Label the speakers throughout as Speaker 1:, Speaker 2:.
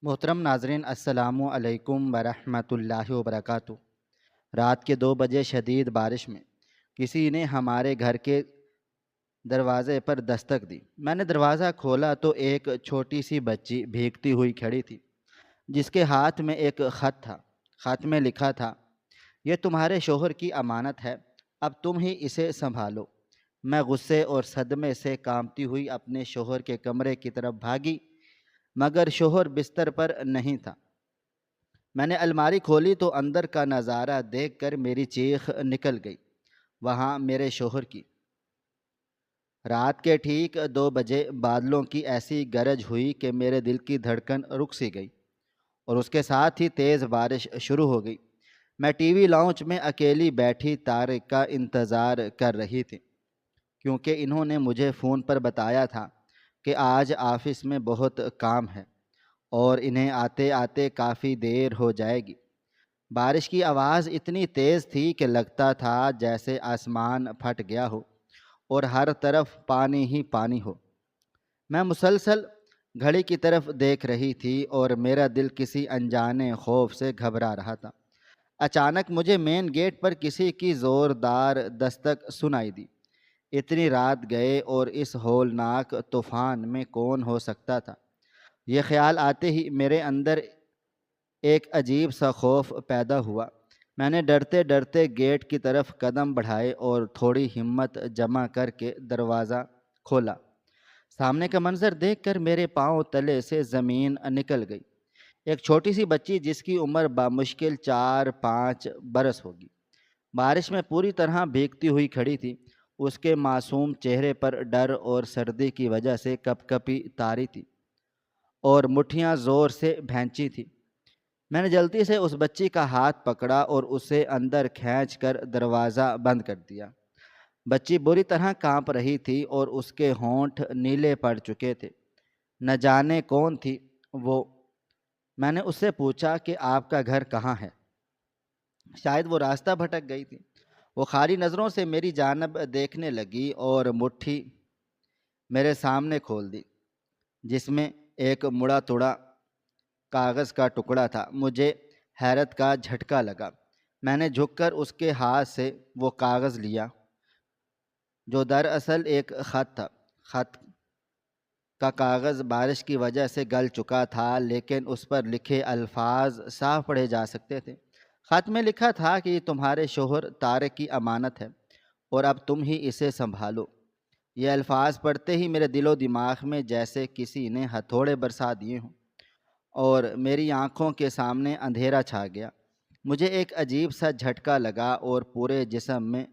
Speaker 1: محترم ناظرین، السلام علیکم ورحمۃ اللہ وبرکاتہ۔ رات کے 2 بجے شدید بارش میں کسی نے ہمارے گھر کے دروازے پر دستک دی۔ میں نے دروازہ کھولا تو ایک چھوٹی سی بچی بھیگتی ہوئی کھڑی تھی، جس کے ہاتھ میں ایک خط تھا۔ خط میں لکھا تھا، یہ تمہارے شوہر کی امانت ہے، اب تم ہی اسے سنبھالو۔ میں غصے اور صدمے سے کانپتی ہوئی اپنے شوہر کے کمرے کی طرف بھاگی، مگر شوہر بستر پر نہیں تھا۔ میں نے الماری کھولی تو اندر کا نظارہ دیکھ کر میری چیخ نکل گئی۔ وہاں میرے شوہر کی رات کے ٹھیک 2 بجے بادلوں کی ایسی گرج ہوئی کہ میرے دل کی دھڑکن رک سی گئی، اور اس کے ساتھ ہی تیز بارش شروع ہو گئی۔ میں ٹی وی لاؤنج میں اکیلی بیٹھی طارق کا انتظار کر رہی تھی، کیونکہ انہوں نے مجھے فون پر بتایا تھا کہ آج آفس میں بہت کام ہے اور انہیں آتے آتے کافی دیر ہو جائے گی۔ بارش کی آواز اتنی تیز تھی کہ لگتا تھا جیسے آسمان پھٹ گیا ہو اور ہر طرف پانی ہی پانی ہو۔ میں مسلسل گھڑی کی طرف دیکھ رہی تھی اور میرا دل کسی انجانے خوف سے گھبرا رہا تھا۔ اچانک مجھے مین گیٹ پر کسی کی زوردار دستک سنائی دی۔ اتنی رات گئے اور اس ہولناک طوفان میں کون ہو سکتا تھا؟ یہ خیال آتے ہی میرے اندر ایک عجیب سا خوف پیدا ہوا۔ میں نے ڈرتے ڈرتے گیٹ کی طرف قدم بڑھائے اور تھوڑی ہمت جمع کر کے دروازہ کھولا۔ سامنے کا منظر دیکھ کر میرے پاؤں تلے سے زمین نکل گئی۔ ایک چھوٹی سی بچی جس کی عمر بامشکل 4-5 برس ہوگی، بارش میں پوری طرح بھیگتی ہوئی کھڑی تھی۔ اس کے معصوم چہرے پر ڈر اور سردی کی وجہ سے کپ کپی طاری تھی اور مٹھیاں زور سے بھینچی تھی۔ میں نے جلدی سے اس بچی کا ہاتھ پکڑا اور اسے اندر کھینچ کر دروازہ بند کر دیا۔ بچی بری طرح کانپ رہی تھی اور اس کے ہونٹ نیلے پڑ چکے تھے۔ نہ جانے کون تھی وہ۔ میں نے اس سے پوچھا کہ آپ کا گھر کہاں ہے؟ شاید وہ راستہ بھٹک گئی تھی۔ وہ خالی نظروں سے میری جانب دیکھنے لگی اور مٹھی میرے سامنے کھول دی، جس میں ایک مڑا توڑا کاغذ کا ٹکڑا تھا۔ مجھے حیرت کا جھٹکا لگا۔ میں نے جھک کر اس کے ہاتھ سے وہ کاغذ لیا، جو دراصل ایک خط تھا۔ خط کا کاغذ بارش کی وجہ سے گل چکا تھا، لیکن اس پر لکھے الفاظ صاف پڑھے جا سکتے تھے۔ خط میں لکھا تھا کہ یہ تمہارے شوہر طارق کی امانت ہے اور اب تم ہی اسے سنبھالو۔ یہ الفاظ پڑھتے ہی میرے دل و دماغ میں جیسے کسی نے ہتھوڑے برسا دیے ہوں، اور میری آنکھوں کے سامنے اندھیرا چھا گیا۔ مجھے ایک عجیب سا جھٹکا لگا اور پورے جسم میں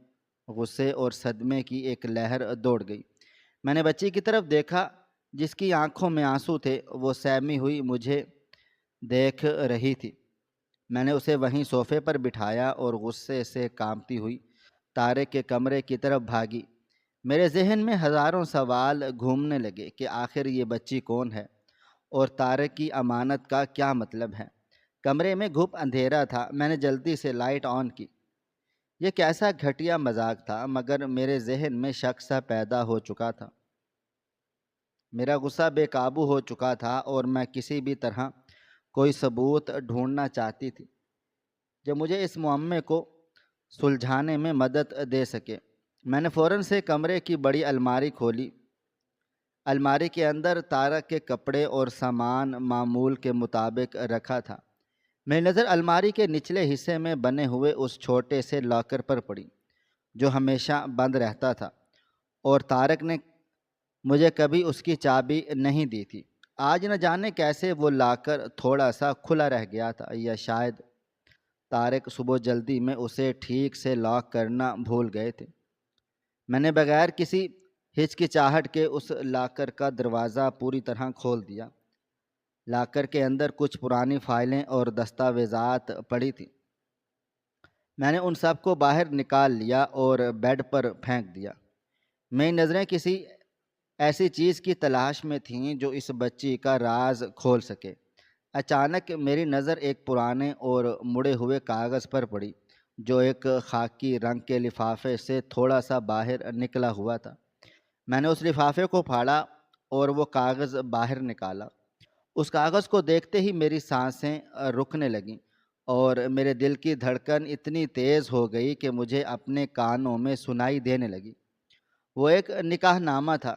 Speaker 1: غصے اور صدمے کی ایک لہر دوڑ گئی۔ میں نے بچی کی طرف دیکھا، جس کی آنکھوں میں آنسو تھے۔ وہ سہمی ہوئی مجھے دیکھ رہی تھی۔ میں نے اسے وہیں صوفے پر بٹھایا اور غصے سے کانپتی ہوئی طارق کے کمرے کی طرف بھاگی۔ میرے ذہن میں ہزاروں سوال گھومنے لگے کہ آخر یہ بچی کون ہے اور طارق کی امانت کا کیا مطلب ہے۔ کمرے میں گھپ اندھیرا تھا۔ میں نے جلدی سے لائٹ آن کی۔ یہ کیسا گھٹیا مذاق تھا، مگر میرے ذہن میں شک سا پیدا ہو چکا تھا۔ میرا غصہ بے قابو ہو چکا تھا اور میں کسی بھی طرح کوئی ثبوت ڈھونڈنا چاہتی تھی جو مجھے اس معمے کو سلجھانے میں مدد دے سکے۔ میں نے فوراً سے کمرے کی بڑی الماری کھولی۔ الماری کے اندر طارق کے کپڑے اور سامان معمول کے مطابق رکھا تھا۔ میری نظر الماری کے نچلے حصے میں بنے ہوئے اس چھوٹے سے لاکر پر پڑی، جو ہمیشہ بند رہتا تھا اور طارق نے مجھے کبھی اس کی چابی نہیں دی تھی۔ آج نہ جانے کیسے وہ لاکر تھوڑا سا کھلا رہ گیا تھا، یا شاید طارق صبح جلدی میں اسے ٹھیک سے لاک کرنا بھول گئے تھے۔ میں نے بغیر کسی ہچکچاہٹ کے اس لاکر کا دروازہ پوری طرح کھول دیا۔ لاکر کے اندر کچھ پرانی فائلیں اور دستاویزات پڑی تھیں۔ میں نے ان سب کو باہر نکال لیا اور بیڈ پر پھینک دیا۔ میری نظریں کسی ایسی چیز کی تلاش میں تھیں جو اس بچی کا راز کھول سکے۔ اچانک میری نظر ایک پرانے اور مڑے ہوئے کاغذ پر پڑی، جو ایک خاکی رنگ کے لفافے سے تھوڑا سا باہر نکلا ہوا تھا۔ میں نے اس لفافے کو پھاڑا اور وہ کاغذ باہر نکالا۔ اس کاغذ کو دیکھتے ہی میری سانسیں رکنے لگیں اور میرے دل کی دھڑکن اتنی تیز ہو گئی کہ مجھے اپنے کانوں میں سنائی دینے لگی۔ وہ ایک نکاح نامہ تھا۔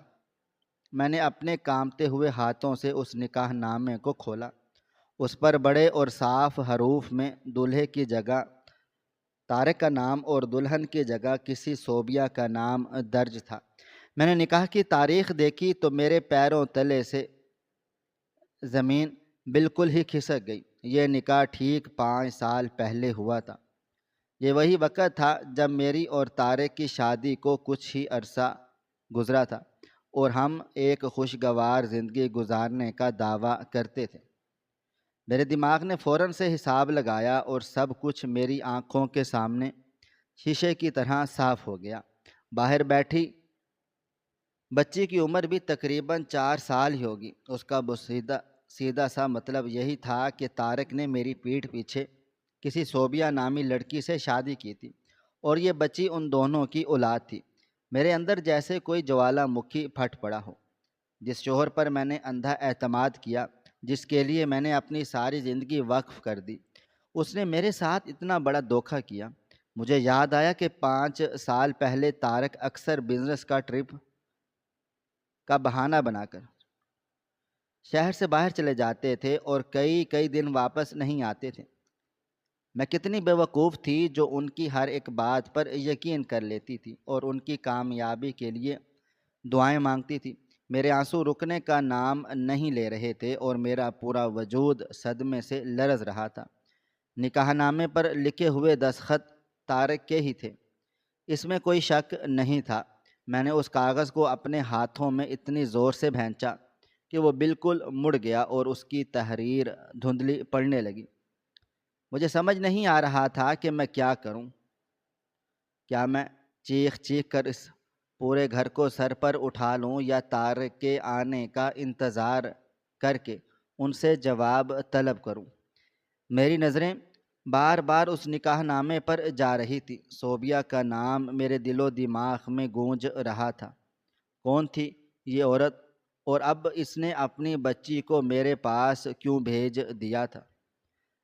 Speaker 1: میں نے اپنے کانپتے ہوئے ہاتھوں سے اس نکاح نامے کو کھولا۔ اس پر بڑے اور صاف حروف میں دولہے کی جگہ طارق کا نام اور دلہن کی جگہ کسی صوبیہ کا نام درج تھا۔ میں نے نکاح کی تاریخ دیکھی تو میرے پیروں تلے سے زمین بالکل ہی کھسک گئی۔ یہ نکاح ٹھیک 5 سال پہلے ہوا تھا۔ یہ وہی وقت تھا جب میری اور طارق کی شادی کو کچھ ہی عرصہ گزرا تھا اور ہم ایک خوشگوار زندگی گزارنے کا دعویٰ کرتے تھے۔ میرے دماغ نے فوراً سے حساب لگایا اور سب کچھ میری آنکھوں کے سامنے شیشے کی طرح صاف ہو گیا۔ باہر بیٹھی بچی کی عمر بھی تقریباً 4 سال ہی ہوگی۔ اس کا سیدھا سا مطلب یہی تھا کہ طارق نے میری پیٹھ پیچھے کسی صوبیہ نامی لڑکی سے شادی کی تھی اور یہ بچی ان دونوں کی اولاد تھی۔ میرے اندر جیسے کوئی جوالا مکھی پھٹ پڑا ہو۔ جس شوہر پر میں نے اندھا اعتماد کیا، جس کے لیے میں نے اپنی ساری زندگی وقف کر دی، اس نے میرے ساتھ اتنا بڑا دھوکہ کیا۔ مجھے یاد آیا کہ 5 سال پہلے طارق اکثر بزنس کا ٹرپ کا بہانہ بنا کر شہر سے باہر چلے جاتے تھے اور کئی دن واپس نہیں آتے تھے۔ میں کتنی بیوقوف تھی جو ان کی ہر ایک بات پر یقین کر لیتی تھی اور ان کی کامیابی کے لیے دعائیں مانگتی تھی۔ میرے آنسو رکنے کا نام نہیں لے رہے تھے اور میرا پورا وجود صدمے سے لرز رہا تھا۔ نکاح نامے پر لکھے ہوئے دستخط طارق کے ہی تھے، اس میں کوئی شک نہیں تھا۔ میں نے اس کاغذ کو اپنے ہاتھوں میں اتنی زور سے بھینچا کہ وہ بالکل مڑ گیا اور اس کی تحریر دھندلی پڑنے لگی۔ مجھے سمجھ نہیں آ رہا تھا کہ میں کیا کروں۔ کیا میں چیخ کر اس پورے گھر کو سر پر اٹھا لوں یا طارق کے آنے کا انتظار کر کے ان سے جواب طلب کروں؟ میری نظریں بار بار اس نکاح نامے پر جا رہی تھی۔ صوبیہ کا نام میرے دل و دماغ میں گونج رہا تھا۔ کون تھی یہ عورت اور اب اس نے اپنی بچی کو میرے پاس کیوں بھیج دیا تھا؟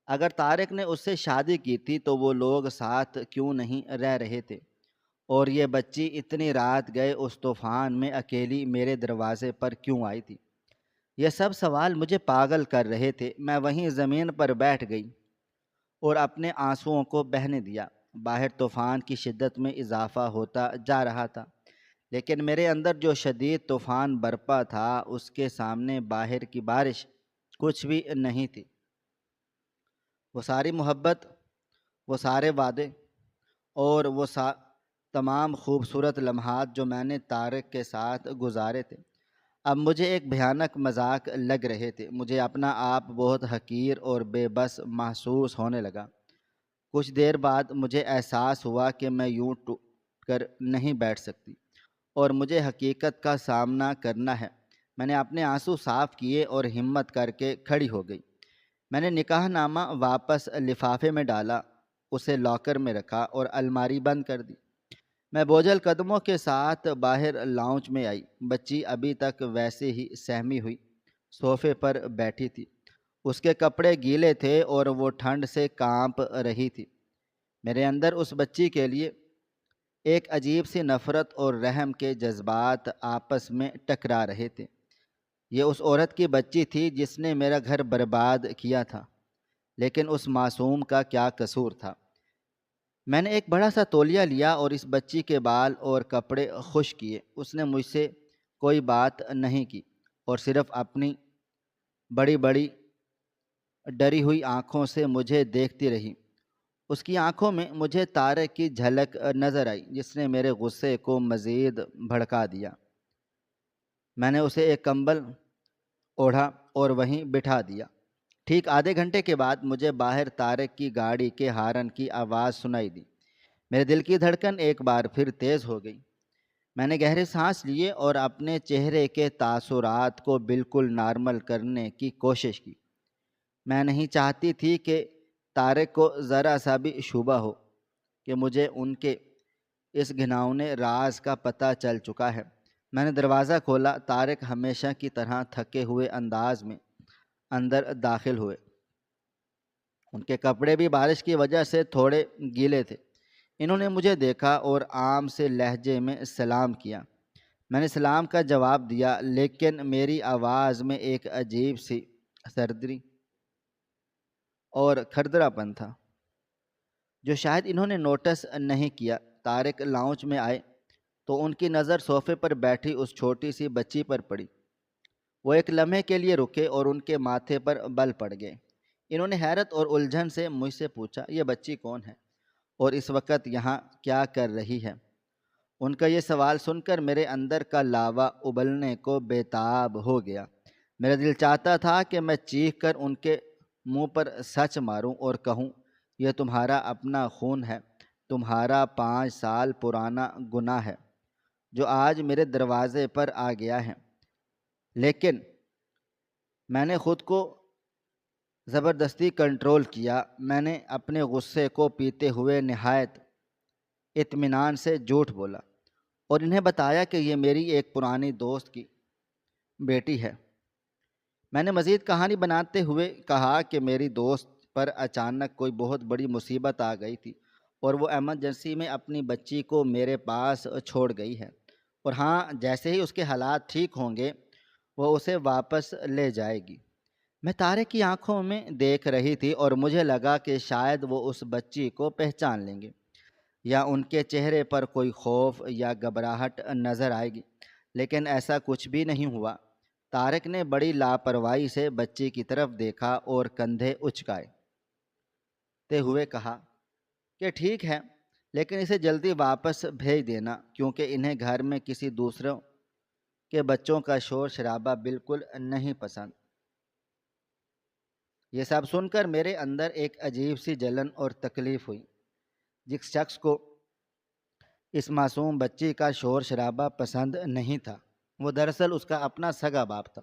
Speaker 1: اگر طارق نے اس سے شادی کی تھی تو وہ لوگ ساتھ کیوں نہیں رہ رہے تھے؟ اور یہ بچی اتنی رات گئے اس طوفان میں اکیلی میرے دروازے پر کیوں آئی تھی؟ یہ سب سوال مجھے پاگل کر رہے تھے۔ میں وہیں زمین پر بیٹھ گئی اور اپنے آنسوؤں کو بہنے دیا۔ باہر طوفان کی شدت میں اضافہ ہوتا جا رہا تھا، لیکن میرے اندر جو شدید طوفان برپا تھا اس کے سامنے باہر کی بارش کچھ بھی نہیں تھی۔ وہ ساری محبت، وہ سارے وعدے اور وہ تمام خوبصورت لمحات جو میں نے طارق کے ساتھ گزارے تھے اب مجھے ایک بھیانک مذاق لگ رہے تھے۔ مجھے اپنا آپ بہت حقیر اور بے بس محسوس ہونے لگا۔ کچھ دیر بعد مجھے احساس ہوا کہ میں یوں ٹوٹ کر نہیں بیٹھ سکتی اور مجھے حقیقت کا سامنا کرنا ہے۔ میں نے اپنے آنسو صاف کیے اور ہمت کر کے کھڑی ہو گئی۔ میں نے نکاح نامہ واپس لفافے میں ڈالا، اسے لاکر میں رکھا اور الماری بند کر دی۔ میں بوجھل قدموں کے ساتھ باہر لاؤنج میں آئی۔ بچی ابھی تک ویسے ہی سہمی ہوئی صوفے پر بیٹھی تھی۔ اس کے کپڑے گیلے تھے اور وہ ٹھنڈ سے کانپ رہی تھی۔ میرے اندر اس بچی کے لیے ایک عجیب سی نفرت اور رحم کے جذبات آپس میں ٹکرا رہے تھے۔ یہ اس عورت کی بچی تھی جس نے میرا گھر برباد کیا تھا، لیکن اس معصوم کا کیا قصور تھا؟ میں نے ایک بڑا سا تولیہ لیا اور اس بچی کے بال اور کپڑے خشک کیے۔ اس نے مجھ سے کوئی بات نہیں کی اور صرف اپنی بڑی بڑی ڈری ہوئی آنکھوں سے مجھے دیکھتی رہی۔ اس کی آنکھوں میں مجھے طارق کی جھلک نظر آئی جس نے میرے غصے کو مزید بھڑکا دیا۔ میں نے اسے ایک کمبل اوڑھا اور وہیں بٹھا دیا۔ ٹھیک آدھے گھنٹے کے بعد مجھے باہر طارق کی گاڑی کے ہارن کی آواز سنائی دی۔ میرے دل کی دھڑکن ایک بار پھر تیز ہو گئی۔ میں نے گہرے سانس لیے اور اپنے چہرے کے تاثرات کو بالکل نارمل کرنے کی کوشش کی۔ میں نہیں چاہتی تھی کہ طارق کو ذرا سا بھی شبہ ہو کہ مجھے ان کے اس گھناؤنے راز کا پتہ چل چکا ہے۔ میں نے دروازہ کھولا۔ طارق ہمیشہ کی طرح تھکے ہوئے انداز میں اندر داخل ہوئے۔ ان کے کپڑے بھی بارش کی وجہ سے تھوڑے گیلے تھے۔ انہوں نے مجھے دیکھا اور عام سے لہجے میں سلام کیا۔ میں نے سلام کا جواب دیا، لیکن میری آواز میں ایک عجیب سی سردی اور کھردرا پن تھا جو شاید انہوں نے نوٹس نہیں کیا۔ طارق لاؤنج میں آئے تو ان کی نظر صوفے پر بیٹھی اس چھوٹی سی بچی پر پڑی۔ وہ ایک لمحے کے لیے رکے اور ان کے ماتھے پر بل پڑ گئے۔ انہوں نے حیرت اور الجھن سے مجھ سے پوچھا، یہ بچی کون ہے اور اس وقت یہاں کیا کر رہی ہے؟ ان کا یہ سوال سن کر میرے اندر کا لاوا ابلنے کو بےتاب ہو گیا۔ میرا دل چاہتا تھا کہ میں چیخ کر ان کے منہ پر سچ ماروں اور کہوں، یہ تمہارا اپنا خون ہے، تمہارا 5 سال پرانا گناہ ہے جو آج میرے دروازے پر آ گیا ہے۔ لیکن میں نے خود کو زبردستی کنٹرول کیا۔ میں نے اپنے غصے کو پیتے ہوئے نہایت اطمینان سے جھوٹ بولا اور انہیں بتایا کہ یہ میری ایک پرانی دوست کی بیٹی ہے۔ میں نے مزید کہانی بناتے ہوئے کہا کہ میری دوست پر اچانک کوئی بہت بڑی مصیبت آ گئی تھی اور وہ ایمرجنسی میں اپنی بچی کو میرے پاس چھوڑ گئی ہے، اور ہاں، جیسے ہی اس کے حالات ٹھیک ہوں گے وہ اسے واپس لے جائے گی۔ میں طارق کی آنکھوں میں دیکھ رہی تھی اور مجھے لگا کہ شاید وہ اس بچی کو پہچان لیں گے یا ان کے چہرے پر کوئی خوف یا گھبراہٹ نظر آئے گی، لیکن ایسا کچھ بھی نہیں ہوا۔ طارق نے بڑی لاپرواہی سے بچی کی طرف دیکھا اور کندھے اچکائے ہوئے کہا کہ ٹھیک ہے، لیکن اسے جلدی واپس بھیج دینا، کیونکہ انہیں گھر میں کسی دوسروں کے بچوں کا شور شرابہ بالکل نہیں پسند۔ یہ سب سن کر میرے اندر ایک عجیب سی جلن اور تکلیف ہوئی۔ جس شخص کو اس معصوم بچی کا شور شرابہ پسند نہیں تھا، وہ دراصل اس کا اپنا سگا باپ تھا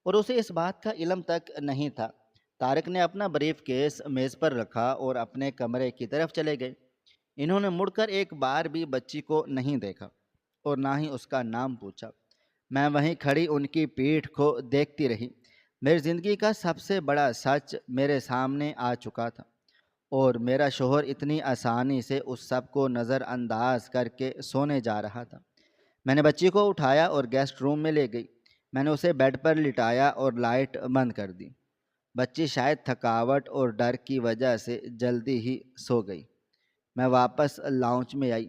Speaker 1: اور اسے اس بات کا علم تک نہیں تھا۔ طارق نے اپنا بریف کیس میز پر رکھا اور اپنے کمرے کی طرف چلے گئے۔ انہوں نے مڑ کر ایک بار بھی بچی کو نہیں دیکھا اور نہ ہی اس کا نام پوچھا۔ میں وہیں کھڑی ان کی پیٹھ کو دیکھتی رہی۔ میری زندگی کا سب سے بڑا سچ میرے سامنے آ چکا تھا اور میرا شوہر اتنی آسانی سے اس سب کو نظر انداز کر کے سونے جا رہا تھا۔ میں نے بچی کو اٹھایا اور گیسٹ روم میں لے گئی۔ میں نے اسے بیڈ پر لٹایا اور لائٹ بند کر دی۔ بچی شاید تھکاوٹ اور ڈر کی وجہ سے جلدی ہی سو گئی۔ میں واپس لاؤنج میں آئی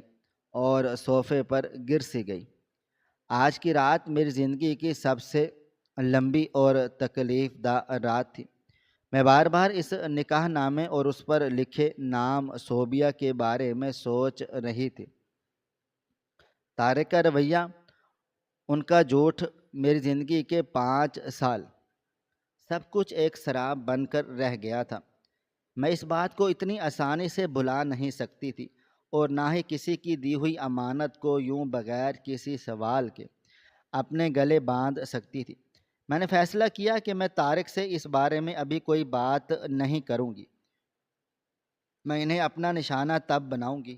Speaker 1: اور صوفے پر گر سی گئی۔ آج کی رات میری زندگی کی سب سے لمبی اور تکلیف دہ رات تھی۔ میں بار بار اس نکاح نامے اور اس پر لکھے نام صوبیہ کے بارے میں سوچ رہی تھی۔ طارق کا رویہ، ان کا جھوٹ، میری زندگی کے 5 سال، سب کچھ ایک سراب بن کر رہ گیا تھا۔ میں اس بات کو اتنی آسانی سے بھلا نہیں سکتی تھی اور نہ ہی کسی کی دی ہوئی امانت کو یوں بغیر کسی سوال کے اپنے گلے باندھ سکتی تھی۔ میں نے فیصلہ کیا کہ میں طارق سے اس بارے میں ابھی کوئی بات نہیں کروں گی۔ میں انہیں اپنا نشانہ تب بناؤں گی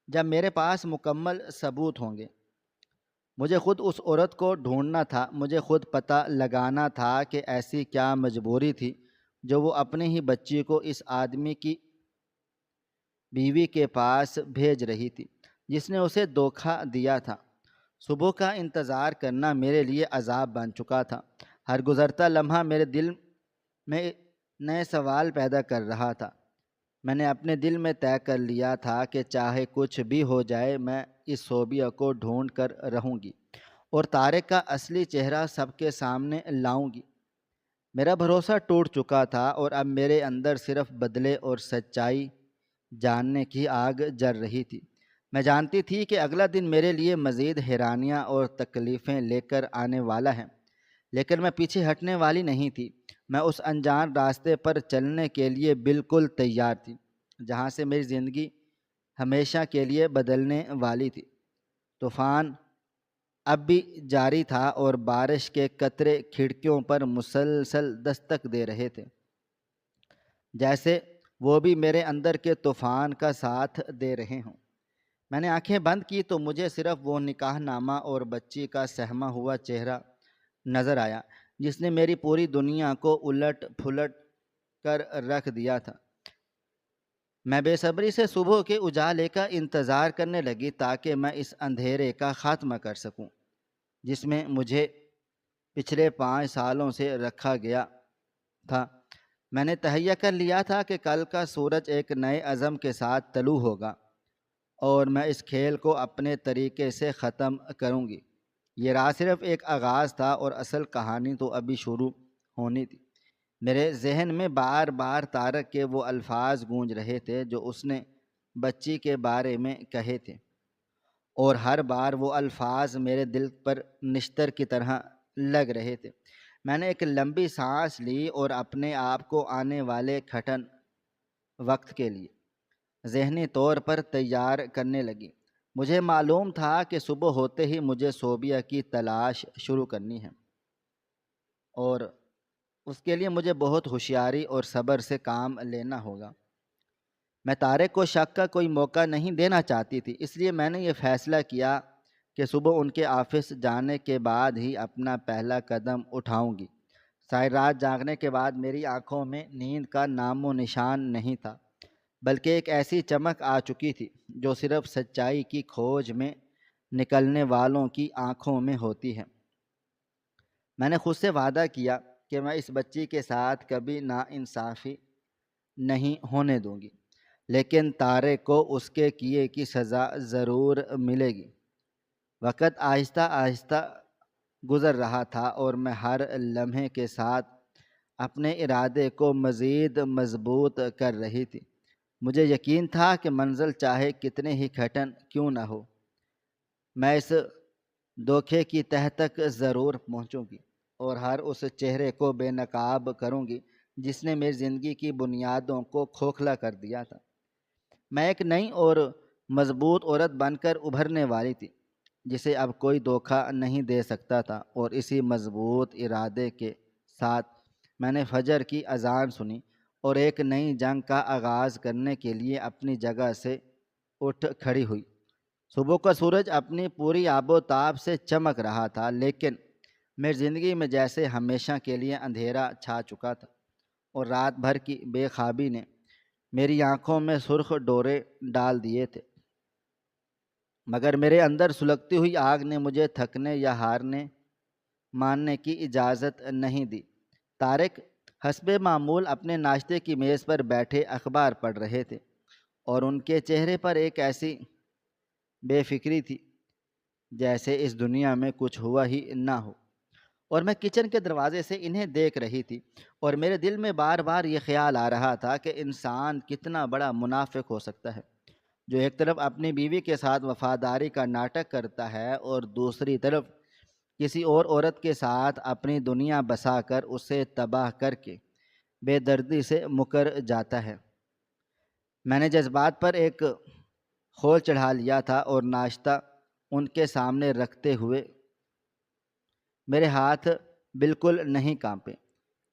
Speaker 1: جب میرے پاس مکمل ثبوت ہوں گے۔ مجھے خود اس عورت کو ڈھونڈنا تھا۔ مجھے خود پتہ لگانا تھا کہ ایسی کیا مجبوری تھی جو وہ اپنی ہی بچی کو اس آدمی کی بیوی کے پاس بھیج رہی تھی جس نے اسے دھوکہ دیا تھا۔ صبح کا انتظار کرنا میرے لیے عذاب بن چکا تھا۔ ہر گزرتا لمحہ میرے دل میں نئے سوال پیدا کر رہا تھا۔ میں نے اپنے دل میں طے کر لیا تھا کہ چاہے کچھ بھی ہو جائے میں اس صوبیہ کو ڈھونڈ کر رہوں گی اور طارق کا اصلی چہرہ سب کے سامنے لاؤں گی۔ میرا بھروسہ ٹوٹ چکا تھا اور اب میرے اندر صرف بدلے اور سچائی جاننے کی آگ جل رہی تھی۔ میں جانتی تھی کہ اگلا دن میرے لیے مزید حیرانیاں اور تکلیفیں لے کر آنے والا ہے، لیکن میں پیچھے ہٹنے والی نہیں تھی۔ میں اس انجان راستے پر چلنے کے لیے بالکل تیار تھی جہاں سے میری زندگی ہمیشہ کے لیے بدلنے والی تھی۔ طوفان اب بھی جاری تھا اور بارش کے قطرے کھڑکیوں پر مسلسل دستک دے رہے تھے، جیسے وہ بھی میرے اندر کے طوفان کا ساتھ دے رہے ہوں۔ میں نے آنکھیں بند کی تو مجھے صرف وہ نکاح نامہ اور بچی کا سہما ہوا چہرہ نظر آیا جس نے میری پوری دنیا کو الٹ پھلٹ کر رکھ دیا تھا۔ میں بے صبری سے صبح کے اجالے کا انتظار کرنے لگی تاکہ میں اس اندھیرے کا خاتمہ کر سکوں جس میں مجھے پچھلے 5 سالوں سے رکھا گیا تھا۔ میں نے تہیہ کر لیا تھا کہ کل کا سورج ایک نئے عزم کے ساتھ طلوع ہوگا اور میں اس کھیل کو اپنے طریقے سے ختم کروں گی۔ یہ راز صرف ایک آغاز تھا اور اصل کہانی تو ابھی شروع ہونی تھی۔ میرے ذہن میں بار بار طارق کے وہ الفاظ گونج رہے تھے جو اس نے بچی کے بارے میں کہے تھے، اور ہر بار وہ الفاظ میرے دل پر نشتر کی طرح لگ رہے تھے۔ میں نے ایک لمبی سانس لی اور اپنے آپ کو آنے والے کٹھن وقت کے لیے ذہنی طور پر تیار کرنے لگی۔ مجھے معلوم تھا کہ صبح ہوتے ہی مجھے صوبیہ کی تلاش شروع کرنی ہے، اور اس کے لیے مجھے بہت ہوشیاری اور صبر سے کام لینا ہوگا۔ میں طارق کو شک کا کوئی موقع نہیں دینا چاہتی تھی، اس لیے میں نے یہ فیصلہ کیا کہ صبح ان کے آفس جانے کے بعد ہی اپنا پہلا قدم اٹھاؤں گی۔ ساری رات جاگنے کے بعد میری آنکھوں میں نیند کا نام و نشان نہیں تھا، بلکہ ایک ایسی چمک آ چکی تھی جو صرف سچائی کی کھوج میں نکلنے والوں کی آنکھوں میں ہوتی ہے۔ میں نے خود سے وعدہ کیا کہ میں اس بچی کے ساتھ کبھی ناانصافی نہیں ہونے دوں گی، لیکن طارق کو اس کے کیے کی سزا ضرور ملے گی۔ وقت آہستہ آہستہ گزر رہا تھا اور میں ہر لمحے کے ساتھ اپنے ارادے کو مزید مضبوط کر رہی تھی۔ مجھے یقین تھا کہ منزل چاہے کتنے ہی کٹھن کیوں نہ ہو، میں اس دھوکے کی تہ تک ضرور پہنچوں گی اور ہر اس چہرے کو بے نقاب کروں گی جس نے میری زندگی کی بنیادوں کو کھوکھلا کر دیا تھا۔ میں ایک نئی اور مضبوط عورت بن کر ابھرنے والی تھی جسے اب کوئی دھوکہ نہیں دے سکتا تھا، اور اسی مضبوط ارادے کے ساتھ میں نے فجر کی اذان سنی اور ایک نئی جنگ کا آغاز کرنے کے لیے اپنی جگہ سے اٹھ کھڑی ہوئی۔ صبح کا سورج اپنی پوری آب و تاب سے چمک رہا تھا، لیکن میری زندگی میں جیسے ہمیشہ کے لیے اندھیرا چھا چکا تھا، اور رات بھر کی بے خوابی نے میری آنکھوں میں سرخ ڈورے ڈال دیے تھے، مگر میرے اندر سلگتی ہوئی آگ نے مجھے تھکنے یا ہارنے ماننے کی اجازت نہیں دی۔ طارق حسب معمول اپنے ناشتے کی میز پر بیٹھے اخبار پڑھ رہے تھے، اور ان کے چہرے پر ایک ایسی بے فکری تھی جیسے اس دنیا میں کچھ ہوا ہی نہ ہو، اور میں کچن کے دروازے سے انہیں دیکھ رہی تھی، اور میرے دل میں بار بار یہ خیال آ رہا تھا کہ انسان کتنا بڑا منافق ہو سکتا ہے، جو ایک طرف اپنی بیوی کے ساتھ وفاداری کا ناٹک کرتا ہے اور دوسری طرف کسی اور عورت کے ساتھ اپنی دنیا بسا کر اسے تباہ کر کے بے دردی سے مکر جاتا ہے۔ میں نے جذبات پر ایک خول چڑھا لیا تھا اور ناشتہ ان کے سامنے رکھتے ہوئے میرے ہاتھ بالکل نہیں کانپے۔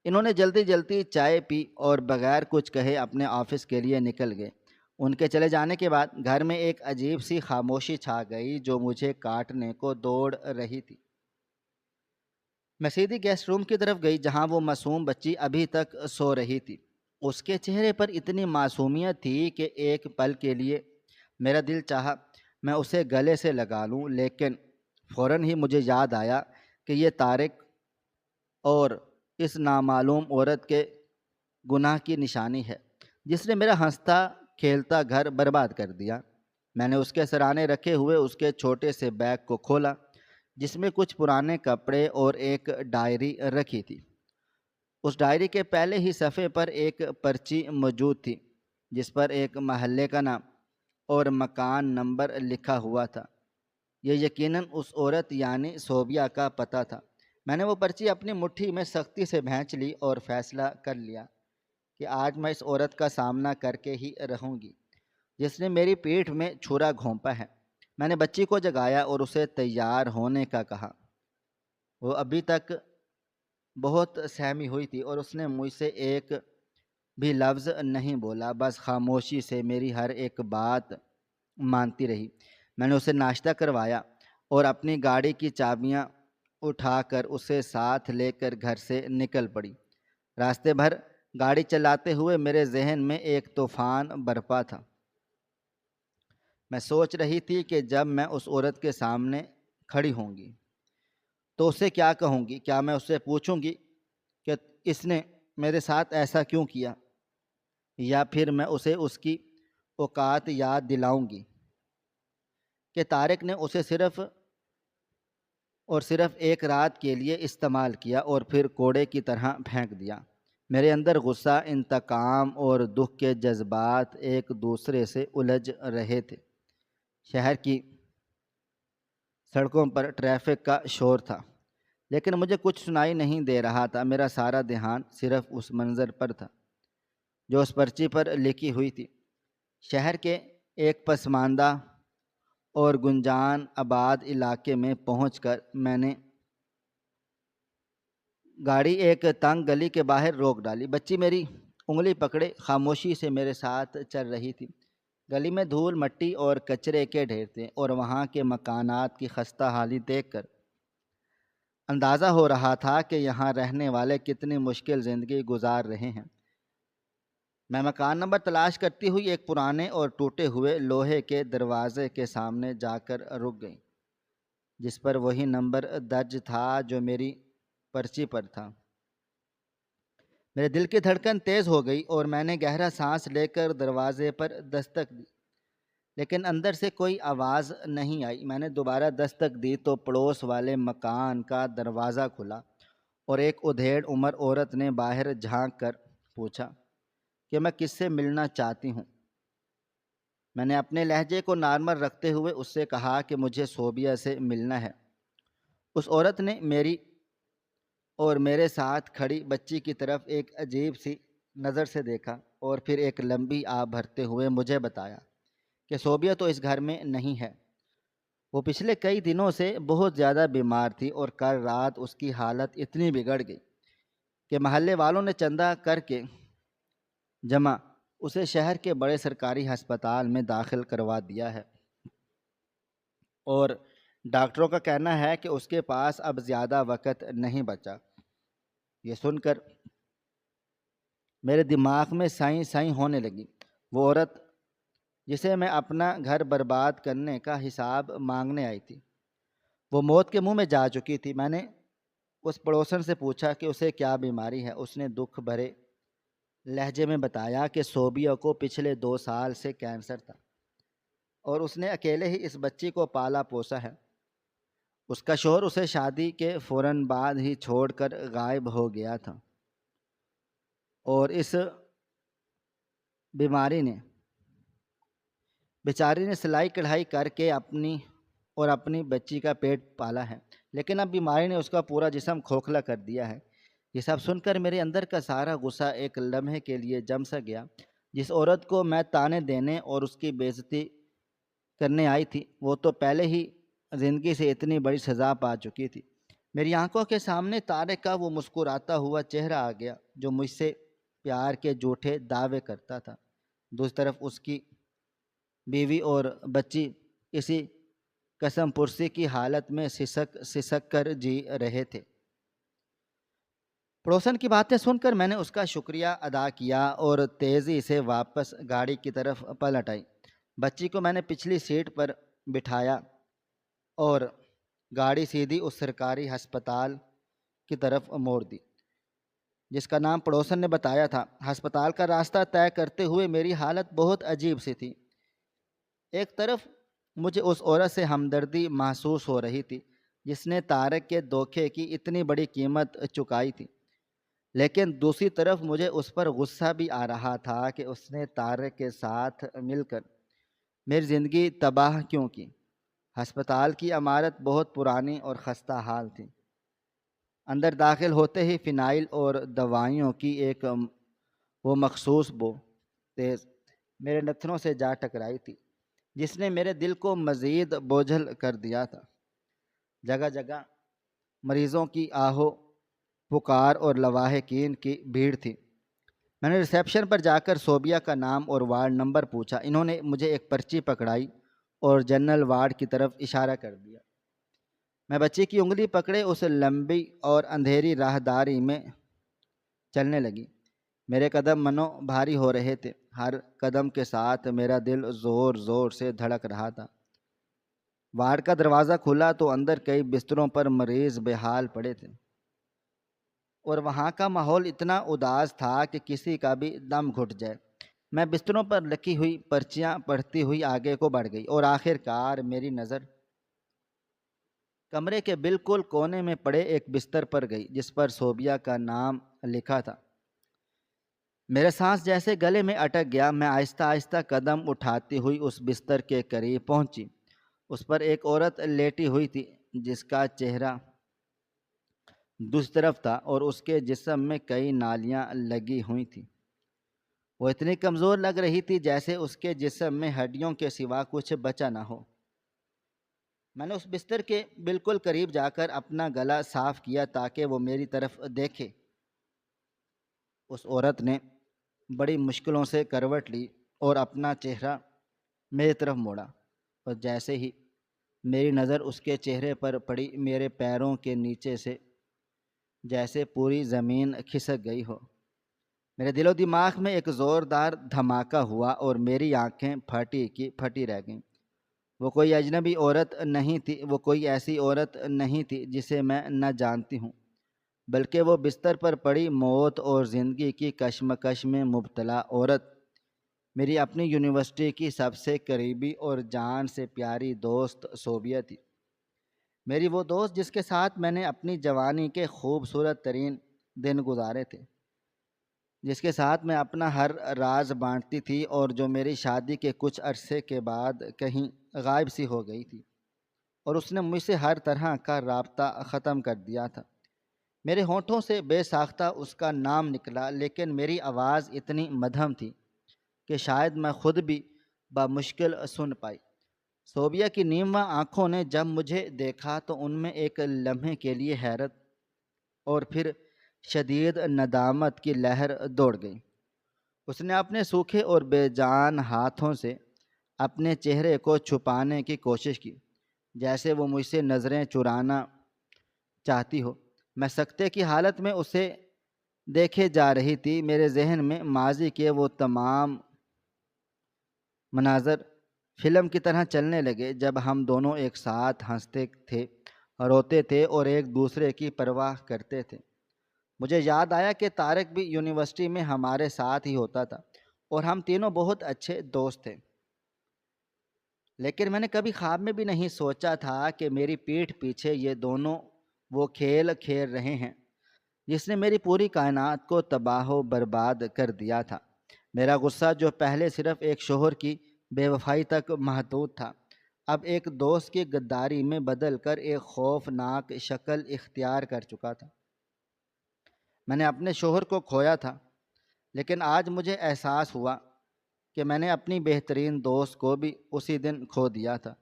Speaker 1: انہوں نے جلدی جلدی چائے پی اور بغیر کچھ کہے اپنے آفس کے لیے نکل گئے۔ ان کے چلے جانے کے بعد گھر میں ایک عجیب سی خاموشی چھا گئی جو مجھے کاٹنے کو دوڑ رہی تھی۔ میں سیدھی گیسٹ روم کی طرف گئی جہاں وہ معصوم بچی ابھی تک سو رہی تھی۔ اس کے چہرے پر اتنی معصومیت تھی کہ ایک پل کے لیے میرا دل چاہا میں اسے گلے سے لگا لوں، لیکن فوراً ہی مجھے یاد آیا کہ یہ طارق اور اس نامعلوم عورت کے گناہ کی نشانی ہے جس نے میرا ہنستا کھیلتا گھر برباد کر دیا۔ میں نے اس کے سرانے رکھے ہوئے اس کے چھوٹے سے بیگ کو کھولا جس میں کچھ پرانے کپڑے اور ایک ڈائری رکھی تھی۔ اس ڈائری کے پہلے ہی صفحے پر ایک پرچی موجود تھی جس پر ایک محلے کا نام اور مکان نمبر لکھا ہوا تھا۔ یہ یقیناً اس عورت یعنی صوبیہ کا پتہ تھا۔ میں نے وہ پرچی اپنی مٹھی میں سختی سے بھینچ لی اور فیصلہ کر لیا کہ آج میں اس عورت کا سامنا کر کے ہی رہوں گی جس نے میری پیٹھ میں چھرا گھونپا ہے۔ میں نے بچی کو جگایا اور اسے تیار ہونے کا کہا۔ وہ ابھی تک بہت سہمی ہوئی تھی اور اس نے مجھ سے ایک بھی لفظ نہیں بولا، بس خاموشی سے میری ہر ایک بات مانتی رہی۔ میں نے اسے ناشتہ کروایا اور اپنی گاڑی کی چابیاں اٹھا کر اسے ساتھ لے کر گھر سے نکل پڑی۔ راستے بھر گاڑی چلاتے ہوئے میرے ذہن میں ایک طوفان برپا تھا۔ میں سوچ رہی تھی کہ جب میں اس عورت کے سامنے کھڑی ہوں گی تو اسے کیا کہوں گی؟ کیا میں اسے پوچھوں گی کہ اس نے میرے ساتھ ایسا کیوں کیا، یا پھر میں اسے اس کی اوقات یاد دلاؤں گی کہ طارق نے اسے صرف اور صرف ایک رات کے لیے استعمال کیا اور پھر کوڑے کی طرح پھینک دیا۔ میرے اندر غصہ، انتقام اور دکھ کے جذبات ایک دوسرے سے الجھ رہے تھے۔ شہر کی سڑکوں پر ٹریفک کا شور تھا، لیکن مجھے کچھ سنائی نہیں دے رہا تھا۔ میرا سارا دھیان صرف اس منظر پر تھا جو اس پرچی پر لکھی ہوئی تھی۔ شہر کے ایک پسماندہ اور گنجان آباد علاقے میں پہنچ کر میں نے گاڑی ایک تنگ گلی کے باہر روک ڈالی۔ بچی میری انگلی پکڑے خاموشی سے میرے ساتھ چل رہی تھی۔ گلی میں دھول، مٹی اور کچرے کے ڈھیر تھے، اور وہاں کے مکانات کی خستہ حالی دیکھ کر اندازہ ہو رہا تھا کہ یہاں رہنے والے کتنی مشکل زندگی گزار رہے ہیں۔ میں مکان نمبر تلاش کرتی ہوئی ایک پرانے اور ٹوٹے ہوئے لوہے کے دروازے کے سامنے جا کر رک گئی، جس پر وہی نمبر درج تھا جو میری پرچی پر تھا۔ میرے دل کی دھڑکن تیز ہو گئی اور میں نے گہرا سانس لے کر دروازے پر دستک دی، لیکن اندر سے کوئی آواز نہیں آئی۔ میں نے دوبارہ دستک دی تو پڑوس والے مکان کا دروازہ کھلا اور ایک ادھیڑ عمر عورت نے باہر جھانک کر پوچھا کہ میں کس سے ملنا چاہتی ہوں۔ میں نے اپنے لہجے کو نارمل رکھتے ہوئے اس سے کہا کہ مجھے صوبیہ سے ملنا ہے۔ اس عورت نے میری اور میرے ساتھ کھڑی بچی کی طرف ایک عجیب سی نظر سے دیکھا اور پھر ایک لمبی آہ بھرتے ہوئے مجھے بتایا کہ صوبیہ تو اس گھر میں نہیں ہے۔ وہ پچھلے کئی دنوں سے بہت زیادہ بیمار تھی اور کل رات اس کی حالت اتنی بگڑ گئی کہ محلے والوں نے چندہ کر کے جمع اسے شہر کے بڑے سرکاری ہسپتال میں داخل کروا دیا ہے، اور ڈاکٹروں کا کہنا ہے کہ اس کے پاس اب زیادہ وقت نہیں بچا۔ یہ سن کر میرے دماغ میں سائیں سائیں ہونے لگی۔ وہ عورت جسے میں اپنا گھر برباد کرنے کا حساب مانگنے آئی تھی، وہ موت کے منہ میں جا چکی تھی۔ میں نے اس پڑوسن سے پوچھا کہ اسے کیا بیماری ہے۔ اس نے دکھ بھرے لہجے میں بتایا کہ صوبیہ کو پچھلے 2 سال سے کینسر تھا اور اس نے اکیلے ہی اس بچی کو پالا پوسا ہے۔ اس کا شوہر اسے شادی کے فوراً بعد ہی چھوڑ کر غائب ہو گیا تھا، اور اس بیچاری نے سلائی کڑھائی کر کے اپنی بچی کا پیٹ پالا ہے، لیکن اب بیماری نے اس کا پورا جسم کھوکھلا کر دیا ہے۔ یہ سب سن کر میرے اندر کا سارا غصہ ایک لمحے کے لیے جم سا گیا۔ جس عورت کو میں طعنے دینے اور اس کی بے عزتی کرنے آئی تھی، وہ تو پہلے ہی زندگی سے اتنی بڑی سزا پا چکی تھی۔ میری آنکھوں کے سامنے طارق کا وہ مسکراتا ہوا چہرہ آ گیا جو مجھ سے پیار کے جھوٹے دعوے کرتا تھا۔ دوسری طرف اس کی بیوی اور بچی اسی قسم پرسی کی حالت میں سسک کر جی رہے تھے۔ پڑوسن کی باتیں سن کر میں نے اس کا شکریہ ادا کیا اور تیزی سے واپس گاڑی کی طرف پلٹ آئی۔ بچی کو میں نے پچھلی سیٹ پر بٹھایا اور گاڑی سیدھی اس سرکاری ہسپتال کی طرف موڑ دی جس کا نام پڑوسن نے بتایا تھا۔ ہسپتال کا راستہ طے کرتے ہوئے میری حالت بہت عجیب سی تھی۔ ایک طرف مجھے اس عورت سے ہمدردی محسوس ہو رہی تھی جس نے طارق کے دھوکے کی اتنی بڑی قیمت چکائی تھی، لیکن دوسری طرف مجھے اس پر غصہ بھی آ رہا تھا کہ اس نے طارق کے ساتھ مل کر میری زندگی تباہ کیوں کی۔ ہسپتال کی عمارت بہت پرانی اور خستہ حال تھی۔ اندر داخل ہوتے ہی فنائل اور دوائیوں کی ایک وہ مخصوص بو تیز میرے نتنوں سے جا ٹکرائی تھی، جس نے میرے دل کو مزید بوجھل کر دیا تھا۔ جگہ جگہ مریضوں کی آہو پکار اور لواحقین کی بھیڑ تھی۔ میں نے ریسیپشن پر جا کر صوبیہ کا نام اور وارڈ نمبر پوچھا۔ انہوں نے مجھے ایک پرچی پکڑائی اور جنرل وارڈ کی طرف اشارہ کر دیا۔ میں بچی کی انگلی پکڑے اس لمبی اور اندھیری راہداری میں چلنے لگی۔ میرے قدم منو بھاری ہو رہے تھے، ہر قدم کے ساتھ میرا دل زور زور سے دھڑک رہا تھا۔ وارڈ کا دروازہ کھلا تو اندر کئی بستروں پر مریض بے حال پڑے تھے، اور وہاں کا ماحول اتنا اداس تھا کہ کسی کا بھی دم گھٹ جائے۔ میں بستروں پر لکھی ہوئی پرچیاں پڑھتی ہوئی آگے کو بڑھ گئی، اور آخر کار میری نظر کمرے کے بالکل کونے میں پڑے ایک بستر پر گئی جس پر صوبیہ کا نام لکھا تھا۔ میرے سانس جیسے گلے میں اٹک گیا۔ میں آہستہ آہستہ قدم اٹھاتی ہوئی اس بستر کے قریب پہنچی۔ اس پر ایک عورت لیٹی ہوئی تھی جس کا چہرہ دوسری طرف تھا اور اس کے جسم میں کئی نالیاں لگی ہوئی تھیں۔ وہ اتنی کمزور لگ رہی تھی جیسے اس کے جسم میں ہڈیوں کے سوا کچھ بچا نہ ہو۔ میں نے اس بستر کے بالکل قریب جا کر اپنا گلا صاف کیا تاکہ وہ میری طرف دیکھے۔ اس عورت نے بڑی مشکلوں سے کروٹ لی اور اپنا چہرہ میری طرف موڑا، اور جیسے ہی میری نظر اس کے چہرے پر پڑی، میرے پیروں کے نیچے سے جیسے پوری زمین کھسک گئی ہو۔ میرے دل و دماغ میں ایک زوردار دھماکہ ہوا اور میری آنکھیں پھٹی کی پھٹی رہ گئیں۔ وہ کوئی اجنبی عورت نہیں تھی، وہ کوئی ایسی عورت نہیں تھی جسے میں نہ جانتی ہوں، بلکہ وہ بستر پر پڑی موت اور زندگی کی کشمکش میں مبتلا عورت میری اپنی یونیورسٹی کی سب سے قریبی اور جان سے پیاری دوست صوبیہ تھی۔ میری وہ دوست جس کے ساتھ میں نے اپنی جوانی کے خوبصورت ترین دن گزارے تھے، جس کے ساتھ میں اپنا ہر راز بانٹتی تھی، اور جو میری شادی کے کچھ عرصے کے بعد کہیں غائب سی ہو گئی تھی، اور اس نے مجھ سے ہر طرح کا رابطہ ختم کر دیا تھا۔ میرے ہونٹوں سے بے ساختہ اس کا نام نکلا، لیکن میری آواز اتنی مدھم تھی کہ شاید میں خود بھی بمشکل سن پائی۔ صوبیہ کی نیمواں آنکھوں نے جب مجھے دیکھا تو ان میں ایک لمحے کے لیے حیرت اور پھر شدید ندامت کی لہر دوڑ گئی۔ اس نے اپنے سوکھے اور بے جان ہاتھوں سے اپنے چہرے کو چھپانے کی کوشش کی، جیسے وہ مجھ سے نظریں چرانا چاہتی ہو۔ میں سکتے کی حالت میں اسے دیکھے جا رہی تھی۔ میرے ذہن میں ماضی کے وہ تمام مناظر فلم کی طرح چلنے لگے جب ہم دونوں ایک ساتھ ہنستے تھے، روتے تھے اور ایک دوسرے کی پرواہ کرتے تھے۔ مجھے یاد آیا کہ طارق بھی یونیورسٹی میں ہمارے ساتھ ہی ہوتا تھا اور ہم تینوں بہت اچھے دوست تھے، لیکن میں نے کبھی خواب میں بھی نہیں سوچا تھا کہ میری پیٹھ پیچھے یہ دونوں وہ کھیل کھیل رہے ہیں جس نے میری پوری کائنات کو تباہ و برباد کر دیا تھا۔ میرا غصہ جو پہلے صرف ایک شوہر کی بے وفائی تک محدود تھا، اب ایک دوست کی غداری میں بدل کر ایک خوفناک شکل اختیار کر چکا تھا۔ میں نے اپنے شوہر کو کھویا تھا، لیکن آج مجھے احساس ہوا کہ میں نے اپنی بہترین دوست کو بھی اسی دن کھو دیا تھا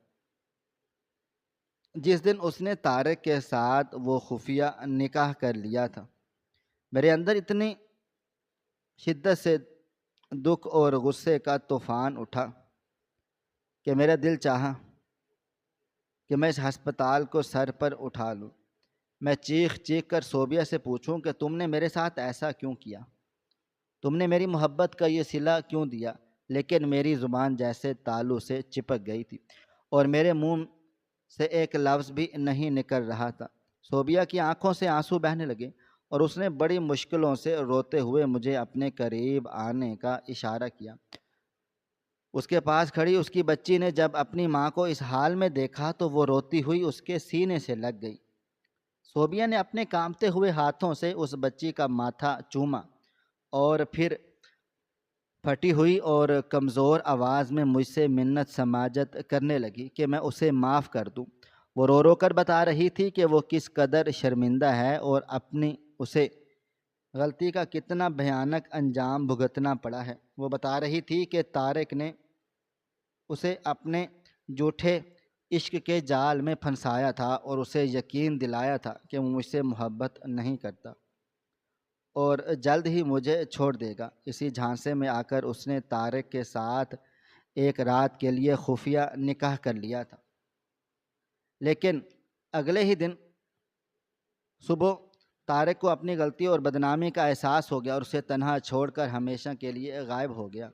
Speaker 1: جس دن اس نے طارق کے ساتھ وہ خفیہ نکاح کر لیا تھا۔ میرے اندر اتنی شدت سے دکھ اور غصے کا طوفان اٹھا کہ میرا دل چاہا کہ میں اس ہسپتال کو سر پر اٹھا لوں۔ میں چیخ چیخ کر صوبیہ سے پوچھوں کہ تم نے میرے ساتھ ایسا کیوں کیا؟ تم نے میری محبت کا یہ صلہ کیوں دیا؟ لیکن میری زبان جیسے تالو سے چپک گئی تھی اور میرے منہ سے ایک لفظ بھی نہیں نکل رہا تھا۔ صوبیہ کی آنکھوں سے آنسو بہنے لگے اور اس نے بڑی مشکلوں سے روتے ہوئے مجھے اپنے قریب آنے کا اشارہ کیا۔ اس کے پاس کھڑی اس کی بچی نے جب اپنی ماں کو اس حال میں دیکھا تو وہ روتی ہوئی اس کے سینے سے لگ گئی۔ صوبیہ نے اپنے کانپتے ہوئے ہاتھوں سے اس بچی کا ماتھا چوما اور پھر پھٹی ہوئی اور کمزور آواز میں مجھ سے منت سماجت کرنے لگی کہ میں اسے معاف کر دوں۔ وہ رو رو کر بتا رہی تھی کہ وہ کس قدر شرمندہ ہے اور اپنی اسے غلطی کا کتنا بھیانک انجام بھگتنا پڑا ہے۔ وہ بتا رہی تھی کہ طارق نے اسے اپنے جھوٹے عشق کے جال میں پھنسایا تھا اور اسے یقین دلایا تھا کہ وہ مجھ سے محبت نہیں کرتا اور جلد ہی مجھے چھوڑ دے گا۔ اسی جھانسے میں آ کر اس نے طارق کے ساتھ ایک رات کے لیے خفیہ نکاح کر لیا تھا، لیکن اگلے ہی دن صبح طارق کو اپنی غلطی اور بدنامی کا احساس ہو گیا اور اسے تنہا چھوڑ کر ہمیشہ کے لیے غائب ہو گیا۔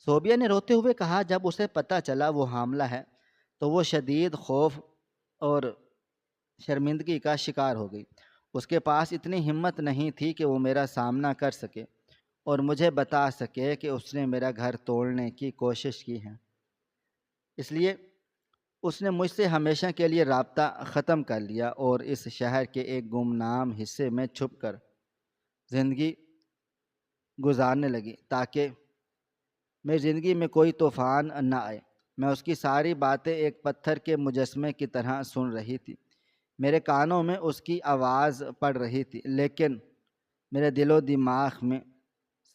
Speaker 1: صوبیہ نے روتے ہوئے کہا جب اسے پتہ چلا وہ حاملہ ہے تو وہ شدید خوف اور شرمندگی کا شکار ہو گئی۔ اس کے پاس اتنی ہمت نہیں تھی کہ وہ میرا سامنا کر سکے اور مجھے بتا سکے کہ اس نے میرا گھر توڑنے کی کوشش کی ہے۔ اس لیے اس نے مجھ سے ہمیشہ کے لیے رابطہ ختم کر لیا اور اس شہر کے ایک گمنام حصے میں چھپ کر زندگی گزارنے لگی تاکہ میری زندگی میں کوئی طوفان نہ آئے۔ میں اس کی ساری باتیں ایک پتھر کے مجسمے کی طرح سن رہی تھی۔ میرے کانوں میں اس کی آواز پڑ رہی تھی، لیکن میرے دل و دماغ میں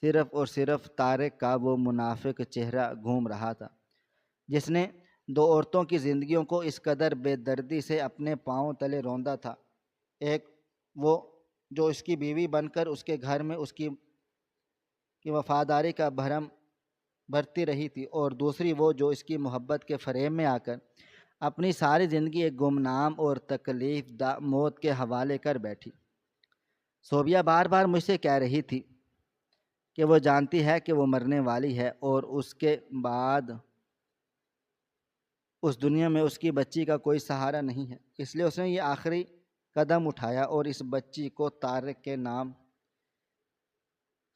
Speaker 1: صرف اور صرف طارق کا وہ منافق چہرہ گھوم رہا تھا جس نے دو عورتوں کی زندگیوں کو اس قدر بے دردی سے اپنے پاؤں تلے روندا تھا۔ ایک وہ جو اس کی بیوی بن کر اس کے گھر میں اس کی وفاداری کا بھرم بھرتی رہی تھی، اور دوسری وہ جو اس کی محبت کے فریب میں آ کر اپنی ساری زندگی ایک گمنام اور تکلیف دہ موت کے حوالے کر بیٹھی۔ صوبیہ بار بار مجھ سے کہہ رہی تھی کہ وہ جانتی ہے کہ وہ مرنے والی ہے اور اس کے بعد اس دنیا میں اس کی بچی کا کوئی سہارا نہیں ہے، اس لیے اس نے یہ آخری قدم اٹھایا اور اس بچی کو طارق کے نام